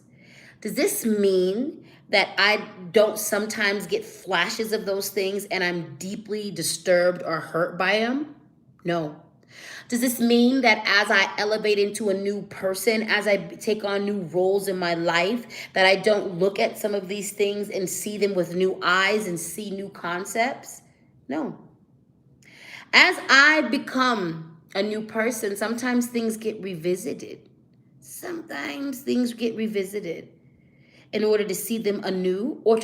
Does this mean that I don't sometimes get flashes of those things and I'm deeply disturbed or hurt by them? No. Does this mean that as I elevate into a new person, as I take on new roles in my life, that I don't look at some of these things and see them with new eyes and see new concepts? No. As I become a new person, sometimes things get revisited. Sometimes things get revisited in order to see them anew, or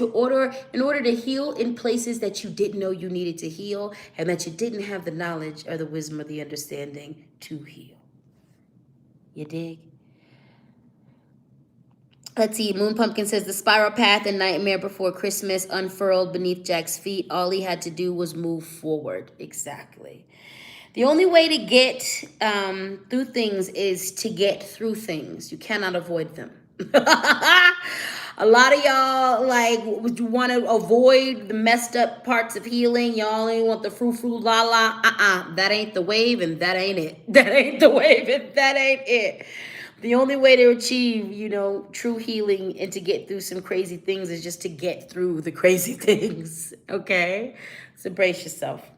in order to heal in places that you didn't know you needed to heal and that you didn't have the knowledge or the wisdom or the understanding to heal. You dig? Let's see. Moon Pumpkin says the spiral path and Nightmare Before Christmas unfurled beneath Jack's feet. All he had to do was move forward. Exactly. The only way to get through things is to get through things. You cannot avoid them. A lot of y'all want to avoid the messed up parts of healing. Y'all ain't want the frou-frou la-la. That ain't the wave and that ain't it. That ain't the wave and that ain't it. The only way to achieve, true healing and to get through some crazy things is just to get through the crazy things, okay? So brace yourself.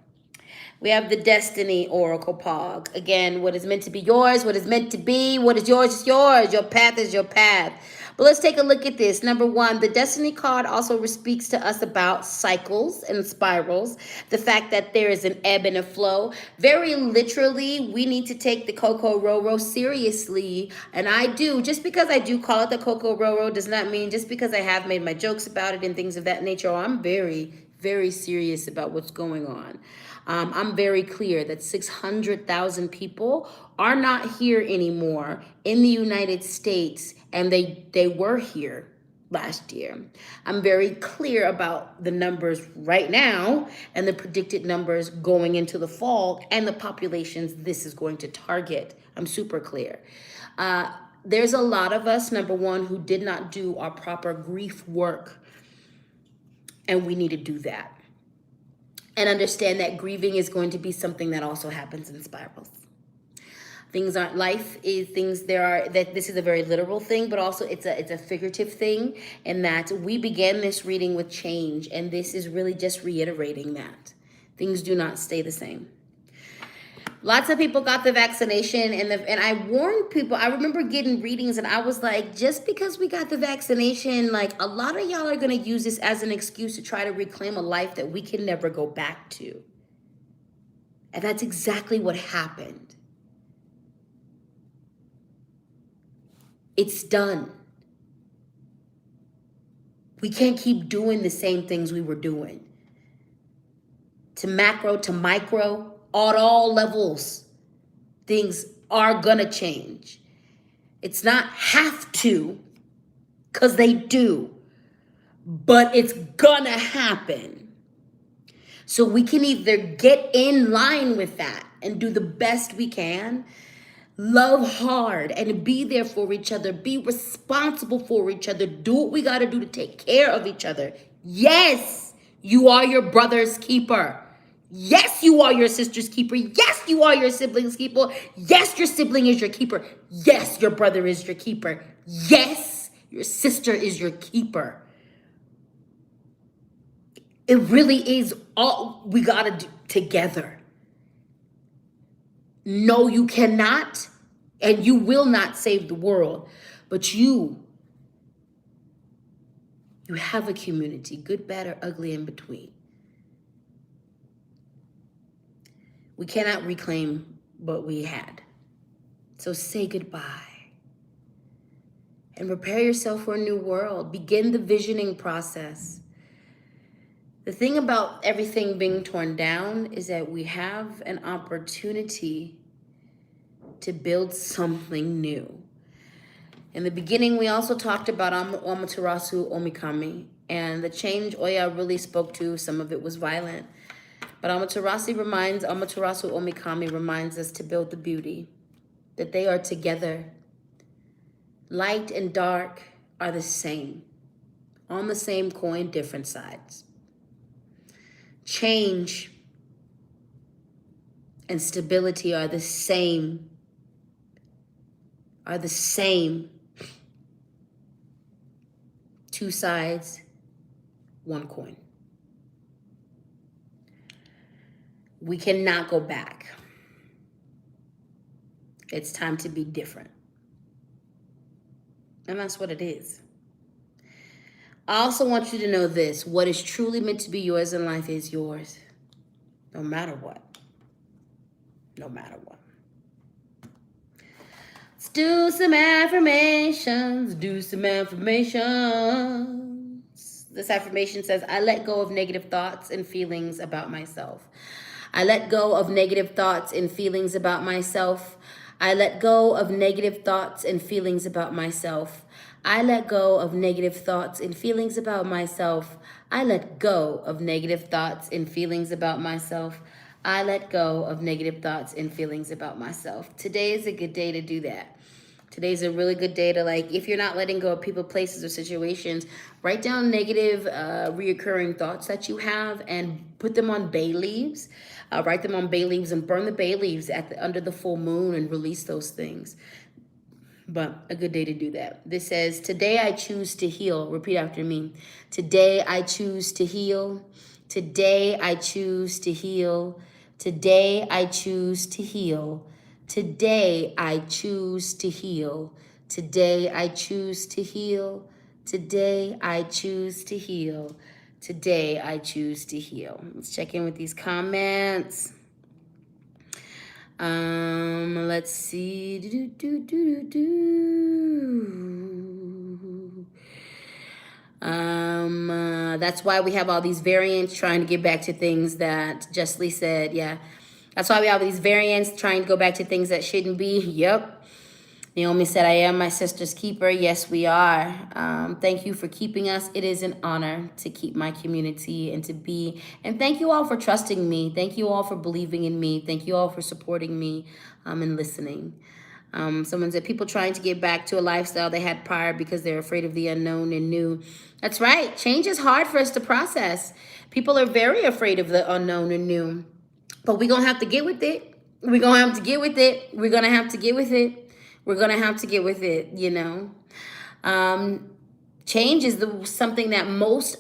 We have the Destiny Oracle Pog. Again, what is meant to be yours, what is meant to be, what is yours is yours. Your path is your path. But let's take a look at this. Number one, the Destiny card also speaks to us about cycles and spirals. The fact that there is an ebb and a flow. Very literally, we need to take the Coco Roro seriously. And I do. Just because I do call it the Coco Roro does not mean just because I have made my jokes about it and things of that nature. I'm very, very serious about what's going on. I'm very clear that 600,000 people are not here anymore in the United States, and they were here last year. I'm very clear about the numbers right now and the predicted numbers going into the fall and the populations this is going to target. I'm super clear. There's a lot of us, number one, who did not do our proper grief work, and we need to do that. And understand that grieving is going to be something that also happens in spirals. Things aren't, life is things, there are, that this is a very literal thing, but also it's a figurative thing, in that we began this reading with change, and this is really just reiterating that. Things do not stay the same. Lots of people got the vaccination, and I warned people. I remember getting readings, and I was like, just because we got the vaccination, like, a lot of y'all are going to use this as an excuse to try to reclaim a life that we can never go back to. And that's exactly what happened. It's done. We can't keep doing the same things we were doing. To macro, to micro, at all levels, things are gonna change. It's not have to, because they do, but it's gonna happen. So we can either get in line with that and do the best we can, love hard and be there for each other, be responsible for each other, do what we gotta do to take care of each other. Yes, you are your brother's keeper. Yes, you are your sister's keeper. Yes, you are your sibling's keeper. Yes, your sibling is your keeper. Yes, your brother is your keeper. Yes, your sister is your keeper. It really is all we gotta do together. No, you cannot, and you will not save the world, but you have a community, good, bad, or ugly in between. We cannot reclaim what we had. So say goodbye and prepare yourself for a new world. Begin the visioning process. The thing about everything being torn down is that we have an opportunity to build something new. In the beginning, we also talked about Amaterasu Omikami, and the change Oya really spoke to. Some of it was violent. But Amaterasu Omikami reminds us to build the beauty, that they are together. Light and dark are the same, on the same coin, different sides. Change and stability are the same, two sides, one coin. We cannot go back. It's time to be different. And that's what it is. I also want you to know this. What is truly meant to be yours in life is yours. No matter what. No matter what. Let's do some affirmations. This affirmation says, I let go of negative thoughts and feelings about myself. I let go of negative thoughts and feelings about myself. I let go of negative thoughts and feelings about myself. I let go of negative thoughts and feelings about myself. I let go of negative thoughts and feelings about myself. I let go of negative thoughts and feelings about myself. Today is a good day to do that. Today's a really good day to, like, if you're not letting go of people, places, or situations, write down negative reoccurring thoughts that you have and put them on bay leaves. Write them on bay leaves and burn the bay leaves under the full moon and release those things. But a good day to do that. This says, today I choose to heal. Repeat after me. Today I choose to heal. Today I choose to heal. Today I choose to heal. Today I choose to heal. Today I choose to heal. Today I choose to heal. Today I choose to heal. Let's check in with these comments. Let's see. That's why we have all these variants trying to get back to things that Justly said. Yeah. That's why we have these variants trying to go back to things that shouldn't be. Yep. Naomi said, I am my sister's keeper. Yes, we are. Thank you for keeping us. It is an honor to keep my community and to be. And thank you all for trusting me. Thank you all for believing in me. Thank you all for supporting me and listening. Someone said, people trying to get back to a lifestyle they had prior because they're afraid of the unknown and new. That's right. Change is hard for us to process. People are very afraid of the unknown and new. But we're going to have to get with it. We're going to have to get with it. We're going to have to get with it. We're going to have to get with it, you know. Change is something that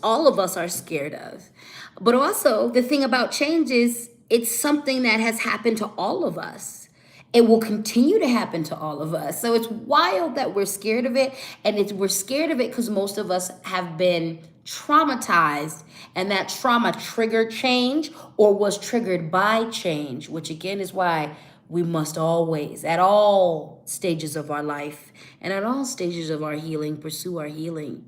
all of us are scared of. But also, the thing about change is it's something that has happened to all of us. It will continue to happen to all of us. So it's wild that we're scared of it. And we're scared of it because most of us have been traumatized, and that trauma triggered change or was triggered by change, which again is why we must always, at all stages of our life and at all stages of our healing, pursue our healing.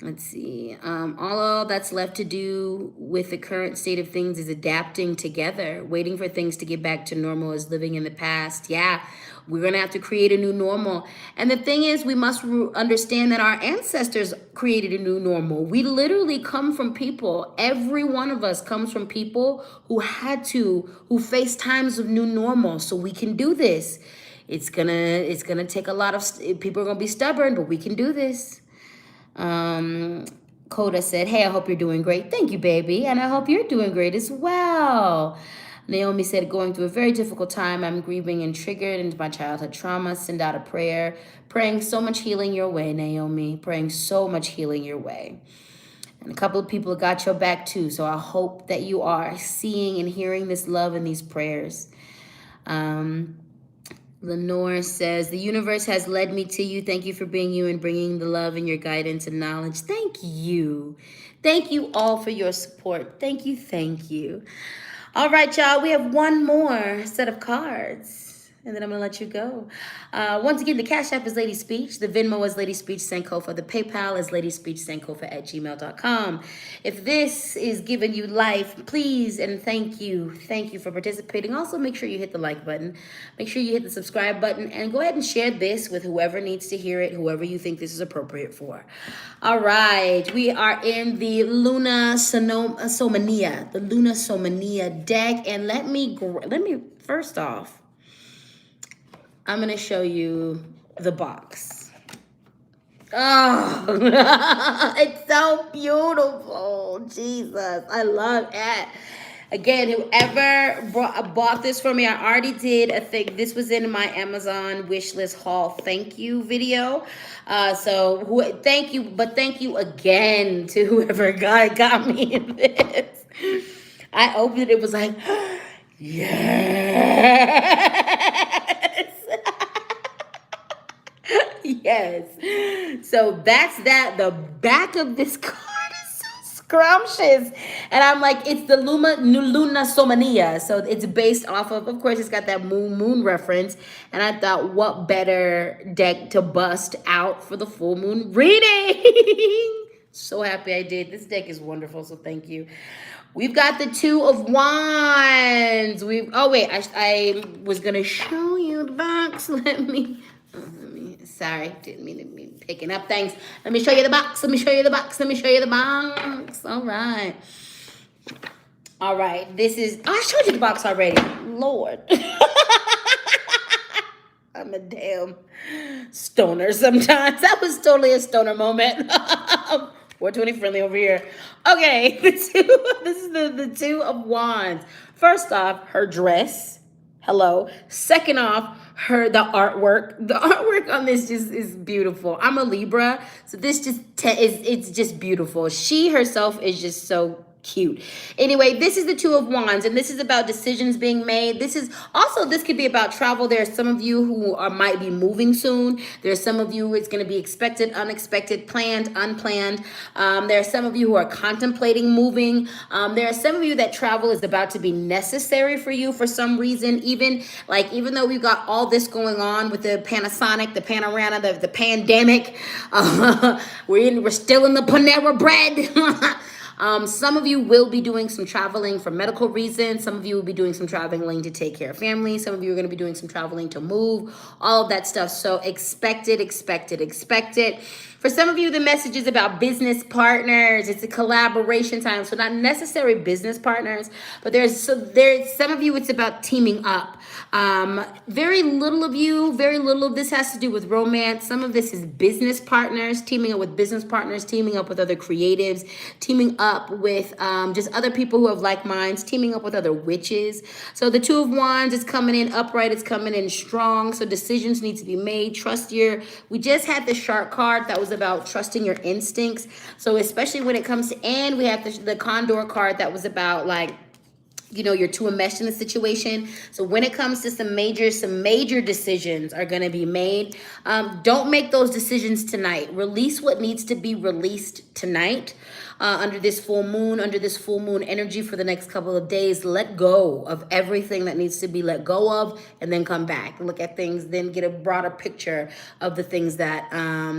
Let's see. All that's left to do with the current state of things is adapting together. Waiting for things to get back to normal is living in the past. Yeah, we're going to have to create a new normal. And the thing is, we must understand that our ancestors created a new normal. We literally come from people. Every one of us comes from people who faced times of new normal. So we can do this. It's gonna take a lot of, people are going to be stubborn, but we can do this. Coda said, hey, I hope you're doing great. Thank you, baby. And I hope you're doing great as well. Naomi said, going through a very difficult time. I'm grieving and triggered into my childhood trauma. Send out a prayer. Praying so much healing your way, Naomi. Praying so much healing your way. And a couple of people got your back too. So I hope that you are seeing and hearing this love and these prayers. Lenore says, the universe has led me to you. Thank you for being you and bringing the love and your guidance and knowledge. Thank you. Thank you all for your support. Thank you. Thank you. All right, y'all. We have one more set of cards. And then I'm going to let you go. Once again, the Cash App is LadySpeech. The Venmo is LadySpeech Sankofa. The PayPal is LadySpeechSankofa@gmail.com. If this is giving you life, please and thank you. Thank you for participating. Also, make sure you hit the like button. Make sure you hit the subscribe button. And go ahead and share this with whoever needs to hear it, whoever you think this is appropriate for. All right. We are in the Somnia. The Luna Somnia deck. And let me first off, I'm going to show you the box. Oh, it's so beautiful. Jesus, I love it. Again, whoever bought this for me, I already did a thing. This was in my Amazon wishlist haul thank you video. Thank you. But thank you again to whoever got me this. I opened it was like, yes. Yes. So that's that. The back of this card is so scrumptious. And I'm like, it's the Luna Somnia. So it's based off of course, it's got that moon reference. And I thought, what better deck to bust out for the full moon reading? So happy I did. This deck is wonderful. So thank you. We've got the Two of Wands. I was going to show you the box. Sorry, didn't mean to be picking up things. Let me show you the box. Let me show you the box. Let me show you the box. All right. All right. I showed you the box already. Lord. I'm a damn stoner sometimes. That was totally a stoner moment. 420 friendly over here. Okay, this is the Two of Wands. First off, her dress. Hello. Second off, the artwork. The artwork on this just is beautiful. I'm a Libra, so this it's just beautiful. She herself is just so cute. Anyway, this is the Two of Wands, and this is about decisions being made. This could be about travel. There are some of you who might be moving soon. There's some of you it's going to be expected, unexpected, planned, unplanned. There are some of you who are contemplating moving. There are some of you that travel is about to be necessary for you for some reason. Even though we've got all this going on with the Panasonic, the Panorama, the pandemic, we're still in the Panera bread. Some of you will be doing some traveling for medical reasons. Some of you will be doing some traveling to take care of family. Some of you are going to be doing some traveling to move, all of that stuff. So expect it, expect it, expect it. For some of you, the message is about business partners. It's a collaboration time. So not necessarily business partners, but there's some of you, it's about teaming up. Very little of this has to do with romance. Some of this is business partners, teaming up with business partners, teaming up with other creatives, teaming up with just other people who have like minds, teaming up with other witches. So the Two of Wands is coming in upright. It's coming in strong. So decisions need to be made. We just had the Shark card that was about trusting your instincts. So especially when it comes to, and we have the Condor card that was about you're too enmeshed in the situation. So when it comes to some major decisions are going to be made. Don't make those decisions tonight. Release what needs to be released tonight. Under this full moon energy for the next couple of days. Let go of everything that needs to be let go of, and then come back. Look at things, then get a broader picture of the things that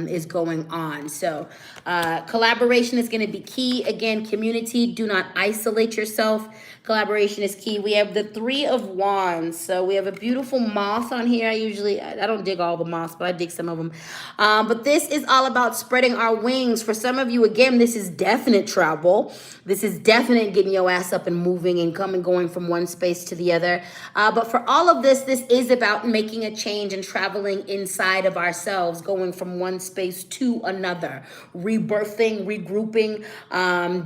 is going on. So collaboration is going to be key. Again, community, do not isolate yourself. Collaboration is key. We have the Three of Wands. So we have a beautiful moth on here. I don't dig all the moths, but I dig some of them. But this is all about spreading our wings. For some of you, again, this is definite travel. This is definite getting your ass up and moving and going from one space to the other. But for all of this is about making a change and traveling inside of ourselves, going from one space to another, rebirthing, regrouping,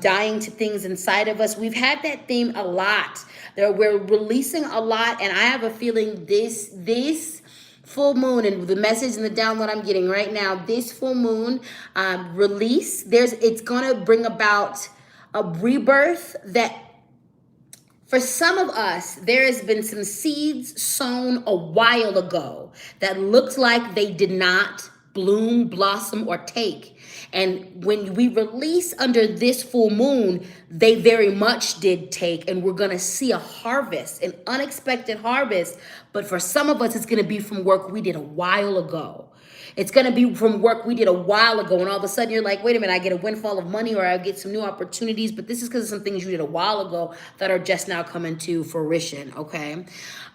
dying to things inside of us. We've had that theme a lot. We're releasing a lot, and I have a feeling this full moon and the message and the download I'm getting right now, this full moon release, it's gonna bring about a rebirth that for some of us, there has been some seeds sown a while ago that looked like they did not bloom, blossom, or take. And when we release under this full moon, they very much did take, and we're going to see a harvest, an unexpected harvest. But for some of us, it's going to be from work we did a while ago. It's going to be from work we did a while ago, and all of a sudden you're like, wait a minute, I get a windfall of money or I get some new opportunities, but this is because of some things you did a while ago that are just now coming to fruition, okay?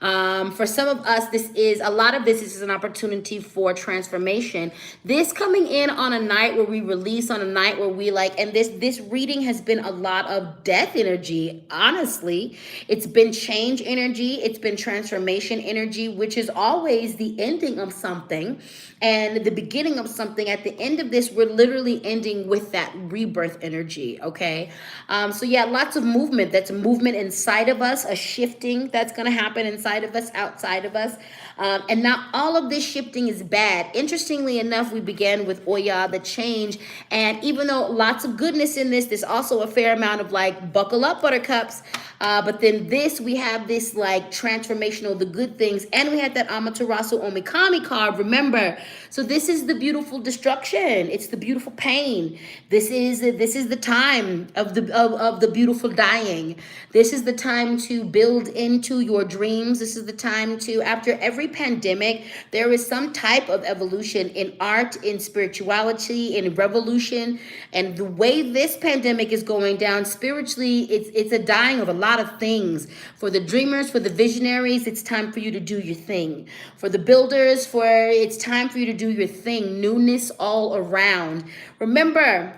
For some of us, a lot of this is an opportunity for transformation. This coming in on a night where we release, on a night where we and this reading has been a lot of death energy, honestly. It's been change energy. It's been transformation energy, which is always the ending of something and the beginning of something. At the end of this, we're literally ending with that rebirth energy, okay? So yeah, lots of movement. That's a movement inside of us, a shifting that's going to happen inside of us, outside of us. And not all of this shifting is bad. Interestingly enough, we began with Oya, the change. And even though lots of goodness in this, there's also a fair amount of buckle up, buttercups. But then we have this transformational, the good things. And we had that Amaterasu Omikami card, remember. So this is the beautiful destruction. It's the beautiful pain. This is the time of the beautiful dying. This is the time to build into your dreams. This is the time to, after every pandemic, there is some type of evolution in art, in spirituality, in revolution. And the way this pandemic is going down spiritually, it's a dying of a lot of things. For the dreamers, for the visionaries, it's time for you to do your thing. For the builders, it's time for you to do your thing. Newness all around. Remember,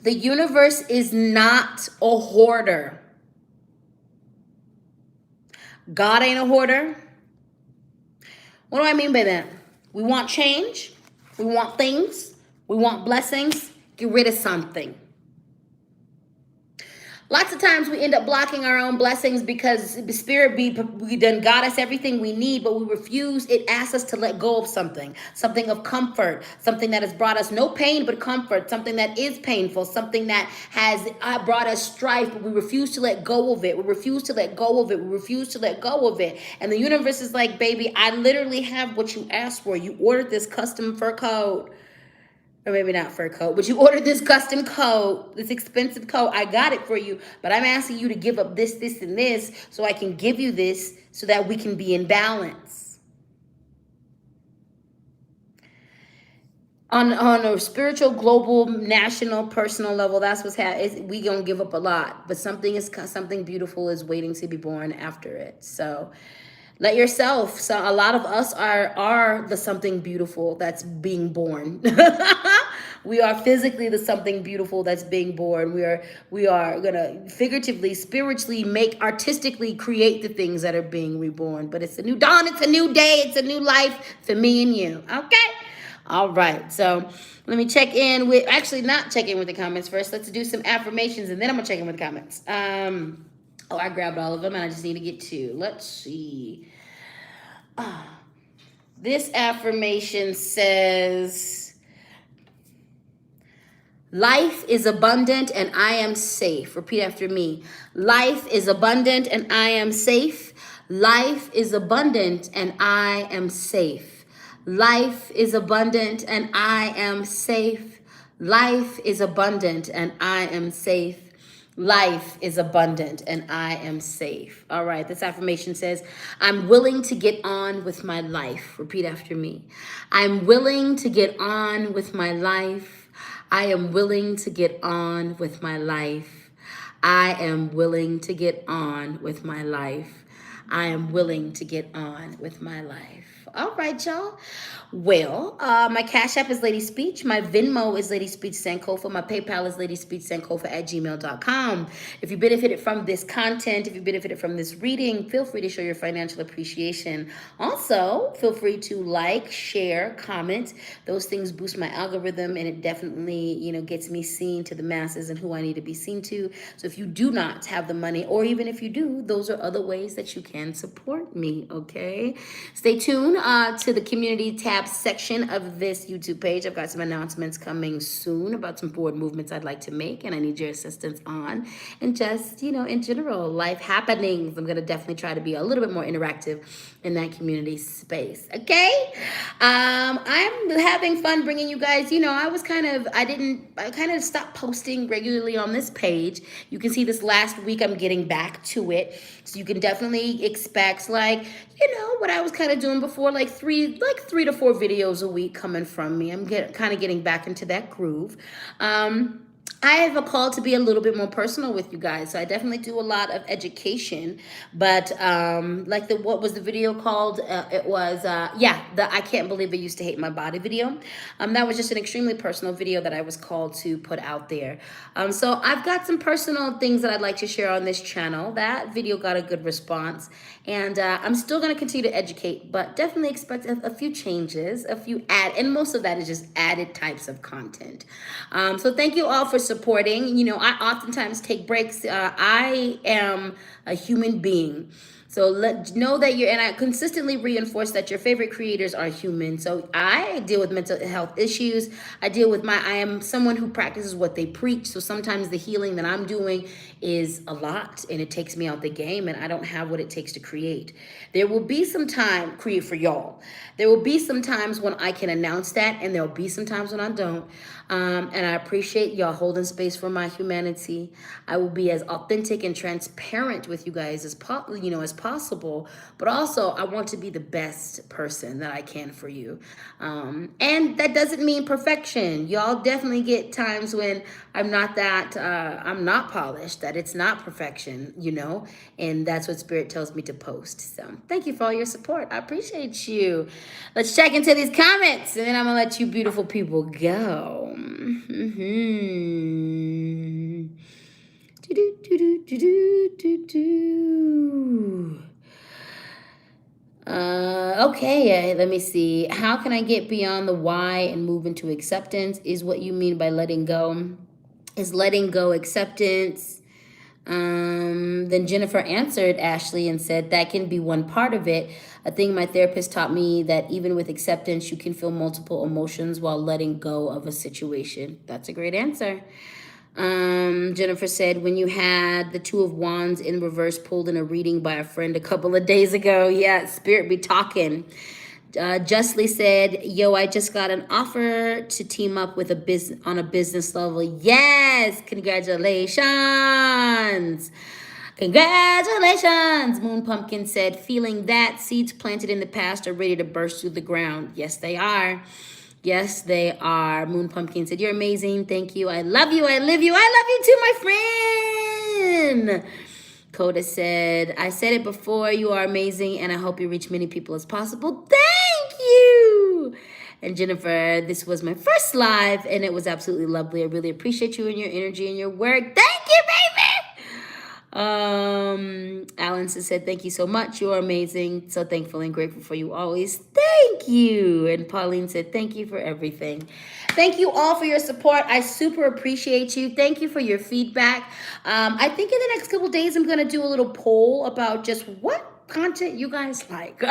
the universe is not a hoarder. God ain't a hoarder. What do I mean by that? We want change. We want things. We want blessings. Get rid of something. Lots of times we end up blocking our own blessings because the spirit we done got us everything we need, but we refuse. It asks us to let go of something of comfort, something that has brought us no pain but comfort, something that is painful, something that has brought us strife, but we refuse to let go of it. We refuse to let go of it. We refuse to let go of it. And the universe is like, baby, I literally have what you asked for. You ordered this custom fur coat. Or maybe not fur coat, but you ordered this custom coat, this expensive coat. I got it for you, but I'm asking you to give up this, this, and this so I can give you this so that we can be in balance. On a spiritual, global, national, personal level, that's what's happening. We gonna give up a lot, but something beautiful is waiting to be born after it. So let yourself. So a lot of us are the something beautiful that's being born. We are physically the something beautiful that's being born. We are gonna figuratively, spiritually, artistically create the things that are being reborn. But it's a new dawn, it's a new day, it's a new life for me and you. Okay? All right. So let me not check in with the comments first. Let's do some affirmations and then I'm gonna check in with the comments. Oh, I grabbed all of them and I just need to get two. Let's see. This affirmation says, life is abundant and I am safe. Repeat after me. Life is abundant and I am safe. Life is abundant and I am safe. Life is abundant and I am safe. Life is abundant and I am safe. Life is abundant and I am safe. All right, this affirmation says, I'm willing to get on with my life. Repeat after me. I'm willing to get on with my life. I am willing to get on with my life. I am willing to get on with my life. I am willing to get on with my life. All right, y'all. Well, my Cash App is LadySpeech. My Venmo is LadySpeech Sankofa. My PayPal is LadySpeechSankofa@gmail.com. If you benefited from this content, if you benefited from this reading, feel free to show your financial appreciation. Also, feel free to like, share, comment. Those things boost my algorithm, and it definitely, gets me seen to the masses and who I need to be seen to. So if you do not have the money, or even if you do, those are other ways that you can support me, okay? Stay tuned to the community tab section of this YouTube page. I've got some announcements coming soon about some forward movements I'd like to make, and I need your assistance on. And just, in general, life happenings. I'm going to definitely try to be a little bit more interactive in that community space, okay? I'm having fun bringing you guys, I kind of stopped posting regularly on this page. You can see this last week I'm getting back to it. So you can definitely expect what I was kind of doing before, like three to four videos a week coming from me. I'm kind of getting back into that groove. I have a call to be a little bit more personal with you guys. So I definitely do a lot of education, but what was the video called? It was, the I Can't Believe I Used to Hate My Body video. That was just an extremely personal video that I was called to put out there. So I've got some personal things that I'd like to share on this channel. That video got a good response, and I'm still going to continue to educate, but definitely expect a few changes, and most of that is just added types of content. So thank you all for supporting. I oftentimes take breaks. I am a human being. So know that and I consistently reinforce that your favorite creators are human. So I deal with mental health issues. I am someone who practices what they preach. So sometimes the healing that I'm doing is a lot and it takes me out the game and I don't have what it takes to create. There will be some time, create for y'all. There will be some times when I can announce that and there'll be some times when I don't. And I appreciate y'all holding space for my humanity. I will be as authentic and transparent with you guys as possible, but also I want to be the best person that I can for you. And that doesn't mean perfection. Y'all definitely get times when I'm not polished, that it's not perfection, and that's what Spirit tells me to post. So thank you for all your support. I appreciate you. Let's check into these comments and then I'm gonna let you beautiful people go. Okay, let me see. How can I get beyond the why and move into acceptance? Is what you mean by letting go? Is letting go acceptance? Then Jennifer answered Ashley and said, that can be one part of it. I think my therapist taught me that even with acceptance, you can feel multiple emotions while letting go of a situation. That's a great answer. Jennifer said, when you had the Two of Wands in reverse pulled in a reading by a friend a couple of days ago. Yeah, spirit be talking. Justly said, yo, I just got an offer to team up with a business on a business level. Yes, congratulations. Congratulations. Moon Pumpkin said, feeling that seeds planted in the past are ready to burst through the ground. Yes, they are. Yes, they are. Moon Pumpkin said, you're amazing. Thank you. I love you. I live you. I love you too, my friend. Coda said, I said it before, you are amazing, and I hope you reach many people as possible. Thank you. And Jennifer, this was my first live, and it was absolutely lovely. I really appreciate you and your energy and your work. Thank you, baby. Alan said, thank you so much. You are amazing. So thankful and grateful for you always. Thank you. And Pauline said, thank you for everything. Thank you all for your support. I super appreciate you. Thank you for your feedback. I think in the next couple days, I'm going to do a little poll about just what content you guys like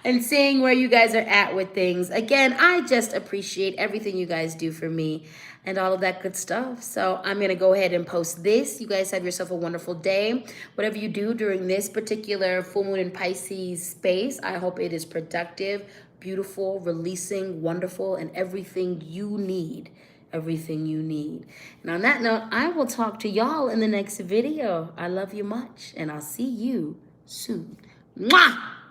and seeing where you guys are at with things. Again, I just appreciate everything you guys do for me and all of that good stuff. So I'm going to go ahead and post this. You guys have yourself a wonderful day. Whatever you do during this particular full moon in Pisces space, I hope it is productive, beautiful, releasing, wonderful, and everything you need. Everything you need. And on that note, I will talk to y'all in the next video. I love you much, and I'll see you soon. Mwah!